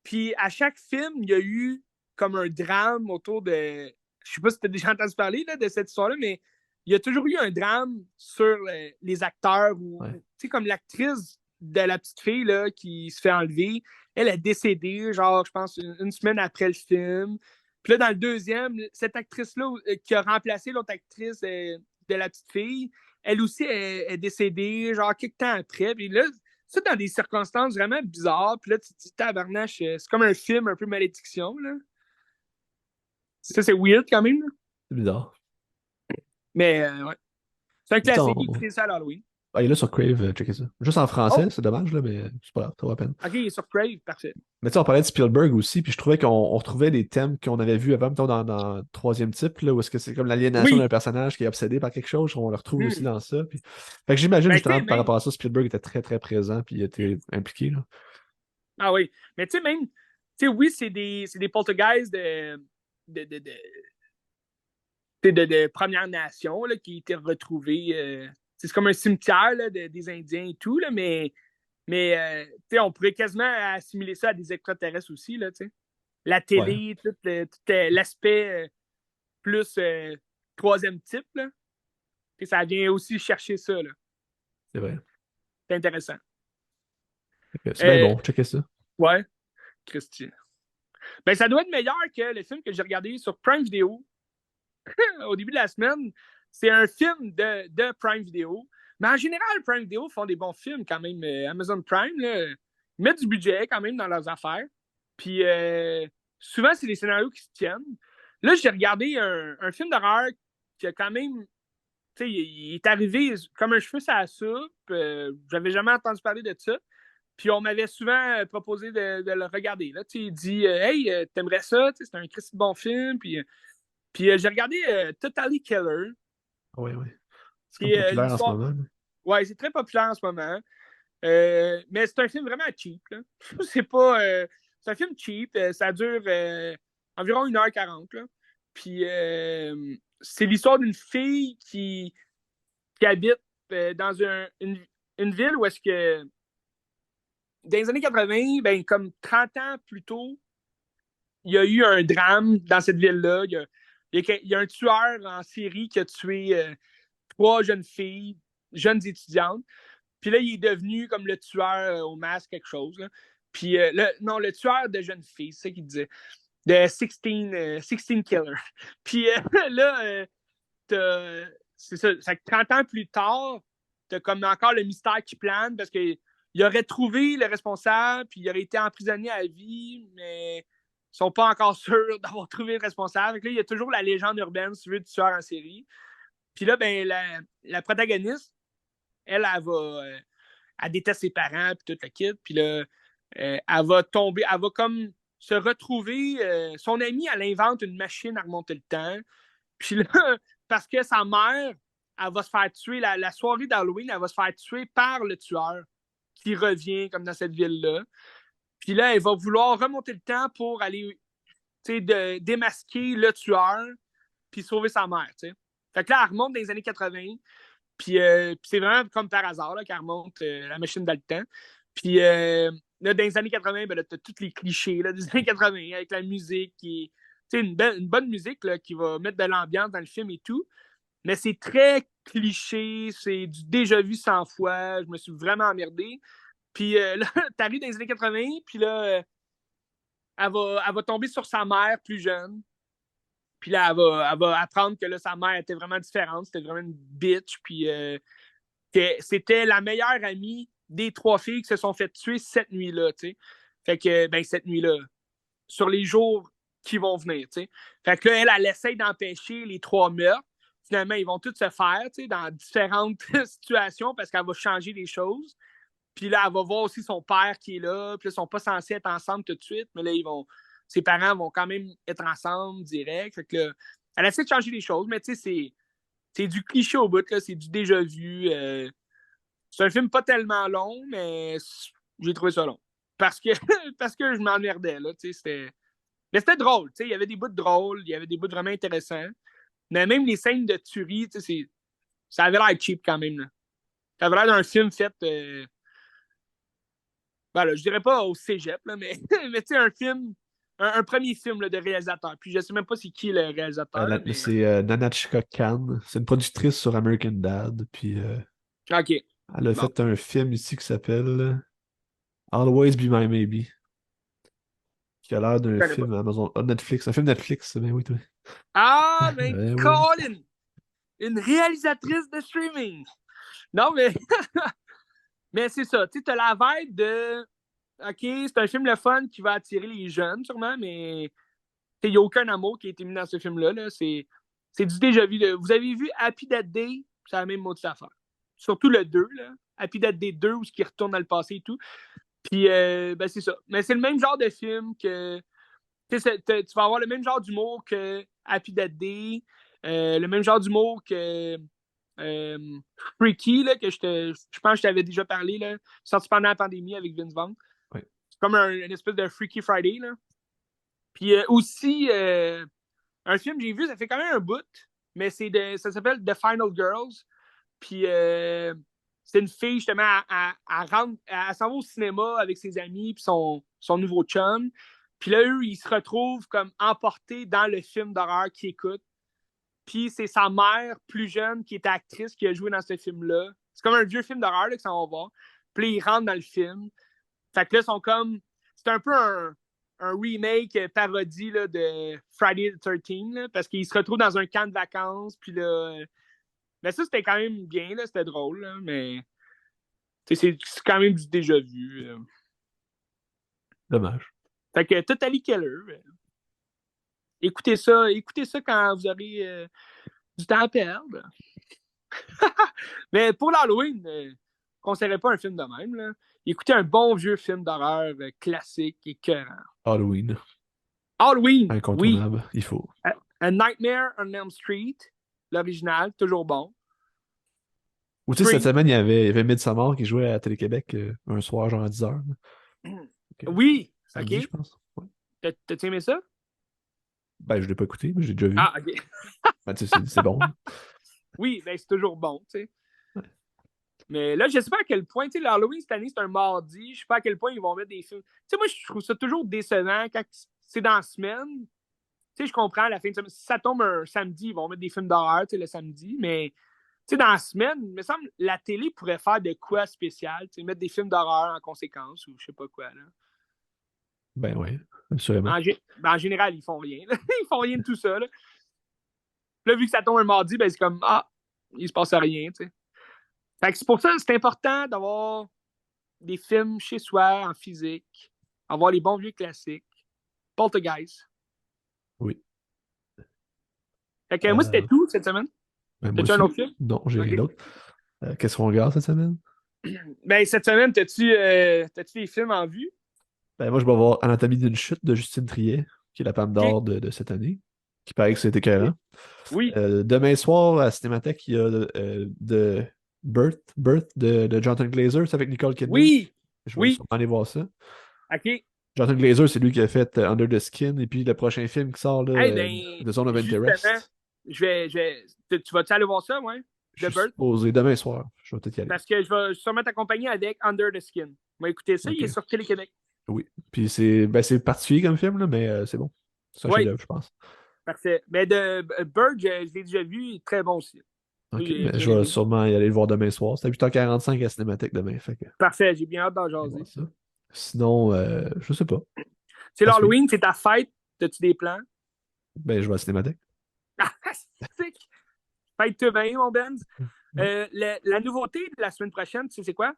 puis à chaque film, il y a eu comme un drame autour de. Je sais pas si tu as déjà entendu parler là, de cette histoire-là, mais il y a toujours eu un drame sur les acteurs ou, Ouais. tu sais, comme l'actrice de la petite fille là, qui se fait enlever. Elle est décédée, genre, je pense, une semaine après le film. Puis là, dans le deuxième, cette actrice-là qui a remplacé l'autre actrice de la petite fille, elle aussi est décédée, genre, quelques temps après. Puis là, ça, dans des circonstances vraiment bizarres. Puis là, tu te dis, tabarnache, c'est comme un film un peu malédiction, là. Ça, c'est weird quand même, là. C'est bizarre. Mais, ouais. C'est un Dis classique, il donc, crée ça à l'Halloween. ah, il est là sur Crave, checker ça. juste en français, Oh, c'est dommage, là, mais c'est pas grave, ça va à peine. OK, il est sur Crave, parfait. Mais tu sais, on parlait de Spielberg aussi, puis je trouvais qu'on retrouvait des thèmes qu'on avait vus avant, mettons, dans le troisième type, là, où est-ce que c'est comme l'aliénation d'un Oui. personnage qui est obsédé par quelque chose, on le retrouve aussi Hmm. dans ça. Puis... Fait que j'imagine Ben, tu justement sais, par même. rapport à ça, Spielberg était très très présent, puis il était impliqué, là. Ah oui. Mais tu sais, même. Tu sais, oui, c'est des poltergeists de, de, de, de Première Nation là, qui étaient retrouvés. C'est comme un cimetière là, des Indiens et tout, là, mais on pourrait quasiment assimiler ça à des extraterrestres aussi. Là, la Ouais, télé, tout l'aspect plus troisième type. Là, et ça vient aussi chercher ça. Là. c'est vrai. C'est intéressant. Fait que c'est bien Euh, bon, checker ça. ouais, Christy. Ben, ça doit être meilleur que le film que j'ai regardé sur Prime Video au début de la semaine. C'est un film de Prime Video. Mais en général, Prime Video font des bons films quand même. Amazon Prime, là, ils mettent du budget quand même dans leurs affaires. Puis souvent, c'est des scénarios qui se tiennent. Là, j'ai regardé un film d'horreur qui a quand même. Tu sais, il est arrivé comme un cheveu sur la soupe. J'avais jamais entendu parler de ça. Puis on m'avait souvent proposé de le regarder. Là, il dit Hey, t'aimerais ça? C'est un Christy bon film. Puis j'ai regardé Totally Killer. Oui, oui. C'est comme Puis populaire en ce l'histoire. moment, là. Ouais, c'est très populaire en ce moment. Mais c'est un film vraiment cheap. Là. C'est pas. C'est un film cheap. Ça dure environ 1h40. Là. Puis c'est l'histoire d'une fille qui habite dans une ville où est-ce que dans les années 80, ben, comme 30 ans plus tôt, il y a eu un drame dans cette ville-là. Il y a un tueur en série qui a tué 3 jeunes filles, jeunes étudiantes. Puis là, il est devenu comme le tueur au masque, quelque chose. Là. Puis, non, le tueur de jeunes filles, c'est ça qu'il disait. De 16 Killer. Puis là, c'est ça. 30 ans plus tard, t'as comme encore le mystère qui plane parce qu'il aurait trouvé le responsable, puis il aurait été emprisonné à vie, mais ils sont pas encore sûrs d'avoir trouvé le responsable. Là, il y a toujours la légende urbaine, si tu veux, du tueur en série. Puis là, ben, la protagoniste, elle va. Elle déteste ses parents, puis tout le kit. Puis là, elle va tomber, elle va comme se retrouver. Son amie, elle invente une machine à remonter le temps. Puis là, parce que sa mère, elle va se faire tuer, la soirée d'Halloween, elle va se faire tuer par le tueur qui revient comme dans cette ville-là. Puis là, elle va vouloir remonter le temps pour aller démasquer le tueur puis sauver sa mère. T'sais. Fait que là, elle remonte dans les années 80. Puis c'est vraiment comme par hasard qu'elle remonte la machine dans le temps. Puis là, dans les années 80, ben, tu as tous les clichés là, des années 80 avec la musique qui une bonne musique là, qui va mettre de l'ambiance dans le film et tout. Mais c'est très cliché, c'est du déjà vu 100 fois. Je me suis vraiment emmerdé. Puis là, t'arrives dans les années 80, puis là, elle va tomber sur sa mère plus jeune. Puis là, elle va apprendre que là, sa mère était vraiment différente. C'était vraiment une bitch. Puis que c'était la meilleure amie des 3 filles qui se sont fait tuer cette nuit-là. T'sais. Fait que, ben, cette nuit-là, sur les jours qui vont venir. T'sais. Fait que là, elle essaie d'empêcher les 3 meurtres. Finalement, ils vont tous se faire dans différentes situations parce qu'elle va changer les choses. Puis là, elle va voir aussi son père qui est là. Puis là, ils sont pas censés être ensemble tout de suite, mais là, ses parents vont quand même être ensemble direct. Fait que là, elle essaie de changer les choses, mais tu sais, c'est du cliché au bout, là, c'est du déjà vu. C'est un film pas tellement long, mais j'ai trouvé ça long. Parce que, parce que je m'emmerdais, là, tu sais, Mais c'était drôle, tu sais, il y avait des bouts drôles, il y avait des bouts vraiment intéressants. Mais même les scènes de tuerie, tu sais, ça avait l'air cheap quand même, là. Ça avait l'air d'un film fait... ben là, je dirais pas au cégep, là, mais, mais tu sais, un film... Un premier film là, de réalisateur. Puis je sais même pas c'est qui le réalisateur, mais... C'est Nanachika Khan. C'est une productrice sur American Dad. Puis OK. elle a Bon. fait un film ici qui s'appelle Always Be My Maybe. Qui a l'air Je d'un connais pas. film Amazon, Netflix. Un film Netflix, ben oui, toi. Ah, mais Ben oui. Colin! Une réalisatrice de streaming. Non, mais, mais c'est ça. Tu sais, t'as la vibe de. OK, c'est un film le fun qui va attirer les jeunes, sûrement, mais il n'y a aucun amour qui a été mis dans ce film-là. Là. C'est du déjà vu. Là. Vous avez vu Happy Death Day, c'est la même mode affaire. Surtout le 2, là. Happy Death Day 2, où il retourne dans le passé et tout. Puis, ben, c'est ça. Mais c'est le même genre de film que. Tu vas avoir le même genre d'humour que Happy Death Day, le même genre d'humour que Freaky, là, que je pense que je t'avais déjà parlé, là, sorti pendant la pandémie avec Vince Vaughn. Ouais. C'est comme une espèce de Freaky Friday. Là. Puis aussi, un film que j'ai vu, ça fait quand même un bout, mais ça s'appelle The Final Girls. Puis c'est une fille, justement, elle s'en va au cinéma avec ses amis puis son nouveau chum. Puis là, eux, ils se retrouvent comme emportés dans le film d'horreur qu'ils écoutent. Puis c'est sa mère, plus jeune, qui est actrice, qui a joué dans ce film-là. C'est comme un vieux film d'horreur là, que ça va voir. Puis là, ils rentrent dans le film. Fait que là, ils sont comme... C'est un peu un remake parodie là, de Friday the 13 là, parce qu'ils se retrouvent dans un camp de vacances. Puis là... Mais ça, c'était quand même bien, là, c'était drôle, là, mais c'est quand même du déjà vu. Dommage. Fait que Totally Killer, écoutez ça quand vous aurez du temps à perdre. Mais pour l'Halloween, je ne conseillerais pas un film de même. Là. Écoutez un bon vieux film d'horreur classique et écœurant. Halloween. Halloween, oui. Incontournable. Il faut. A Nightmare on Elm Street, l'original, toujours bon. Ou tu sais, cette Scream. semaine, il y avait Midsommar qui jouait à Télé-Québec un soir, genre à 10h. Oui, Samedi, je OK. pense. Ouais. T'as aimé ça? Ben, je l'ai pas écouté, mais j'ai déjà vu. Ah, OK. Ben, tu sais, c'est bon. Oui, ben c'est toujours bon, tu sais. Ouais. Mais là, je sais pas à quel point, tu sais, l'Halloween cette année, c'est un mardi. Je sais pas à quel point ils vont mettre des films. Tu sais, moi, je trouve ça toujours décevant quand c'est dans la semaine. Tu sais, je comprends, la fin de semaine. Si ça tombe un samedi, ils vont mettre des films d'horreur, tu sais, le samedi. Mais, tu sais, dans la semaine, il me semble la télé pourrait faire de quoi spécial. Tu sais, mettre des films d'horreur en conséquence ou je sais pas quoi, là. Ben oui, absolument. En général, ils font rien. Là. Ils font rien de tout ça, là. Là, vu que ça tombe un mardi, ben, c'est comme, ah, il se passe rien, tu sais. Fait que c'est pour ça que c'est important d'avoir des films chez soi, en physique, avoir les bons vieux classiques. Poltergeist. Oui. Fait que moi, c'était Euh, tout cette semaine. ben moi T'as-tu un aussi. autre film? Non, j'ai rien OK. d'autre. Qu'est-ce qu'on regarde cette semaine? Ben, cette semaine, t'as-tu des films en vue? Ben moi, je vais voir Anatomie d'une chute de Justine Triet, qui est la Palme OK. d'or de cette année, qui paraît que c'était écœurant. Oui. Demain soir, à Cinémathèque, il y a de Birth de Jonathan Glazer, c'est avec Nicole Kidman. Oui. Je vais Oui. sûrement aller voir ça. OK. Jonathan Glazer, c'est lui qui a fait Under the Skin, et puis le prochain film qui sort, là, Eh ben, The Zone of justement, Interest. tu vas-tu aller voir ça, ouais? Je The suis Bird? supposé demain soir. Je vais peut-être y aller. Parce que je vais sûrement t'accompagner avec Under the Skin. On va écouter ça, il est OK. sur Télé-Québec. Oui. Puis c'est particulier comme film, là, mais c'est bon. C'est un Oui, chef-d'œuvre, je pense. parfait. Mais de Bird, je l'ai déjà vu, il est très bon aussi. OK. J'ai Mais bien je vais aimé. sûrement y aller le voir demain soir. C'est à 8h45 à Cinémathèque demain. Fait que, Parfait, j'ai bien hâte d'en je vais voir jaser. ça. Sinon, je sais pas. C'est À suivre. l'Halloween, c'est ta fête. As-tu des plans? Ben, je vais à Cinémathèque. Ah, sick! Fête-toi bien, mon Benz. Ouais. La nouveauté de la semaine prochaine, tu sais c'est quoi?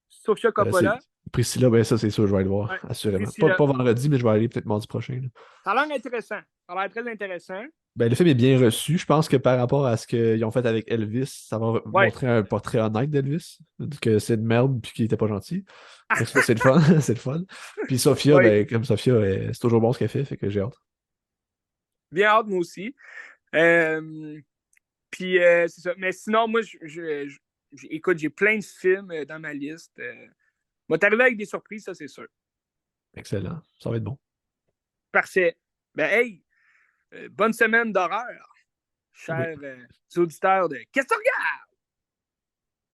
Sofia C'est Coppola. Priscilla, ben ça, c'est sûr, je vais aller le voir, Ouais, assurément. Pas, Priscilla. pas vendredi, mais je vais aller peut-être mardi prochain, là. Ça a l'air intéressant. Ça a l'air très intéressant. Ben, le film est bien reçu. Je pense que par rapport à ce qu'ils ont fait avec Elvis, ça va Ouais. montrer un portrait honnête d'Elvis, que c'est une merde puis qu'il était pas gentil. Fait que ça, c'est le fun. C'est le fun. Puis Sophia, Oui. ben, comme Sophia, c'est toujours bon ce qu'elle fait que j'ai hâte. Bien hâte, moi aussi. Euh, Puis, c'est ça. Mais sinon, moi, écoute, j'ai plein de films dans ma liste. Va t'arriver avec des surprises, ça, c'est sûr. Excellent. Ça va être bon. Parfait. Ben, hey, bonne semaine d'horreur, Oui. chers auditeurs de Qu'est-ce que tu regardes?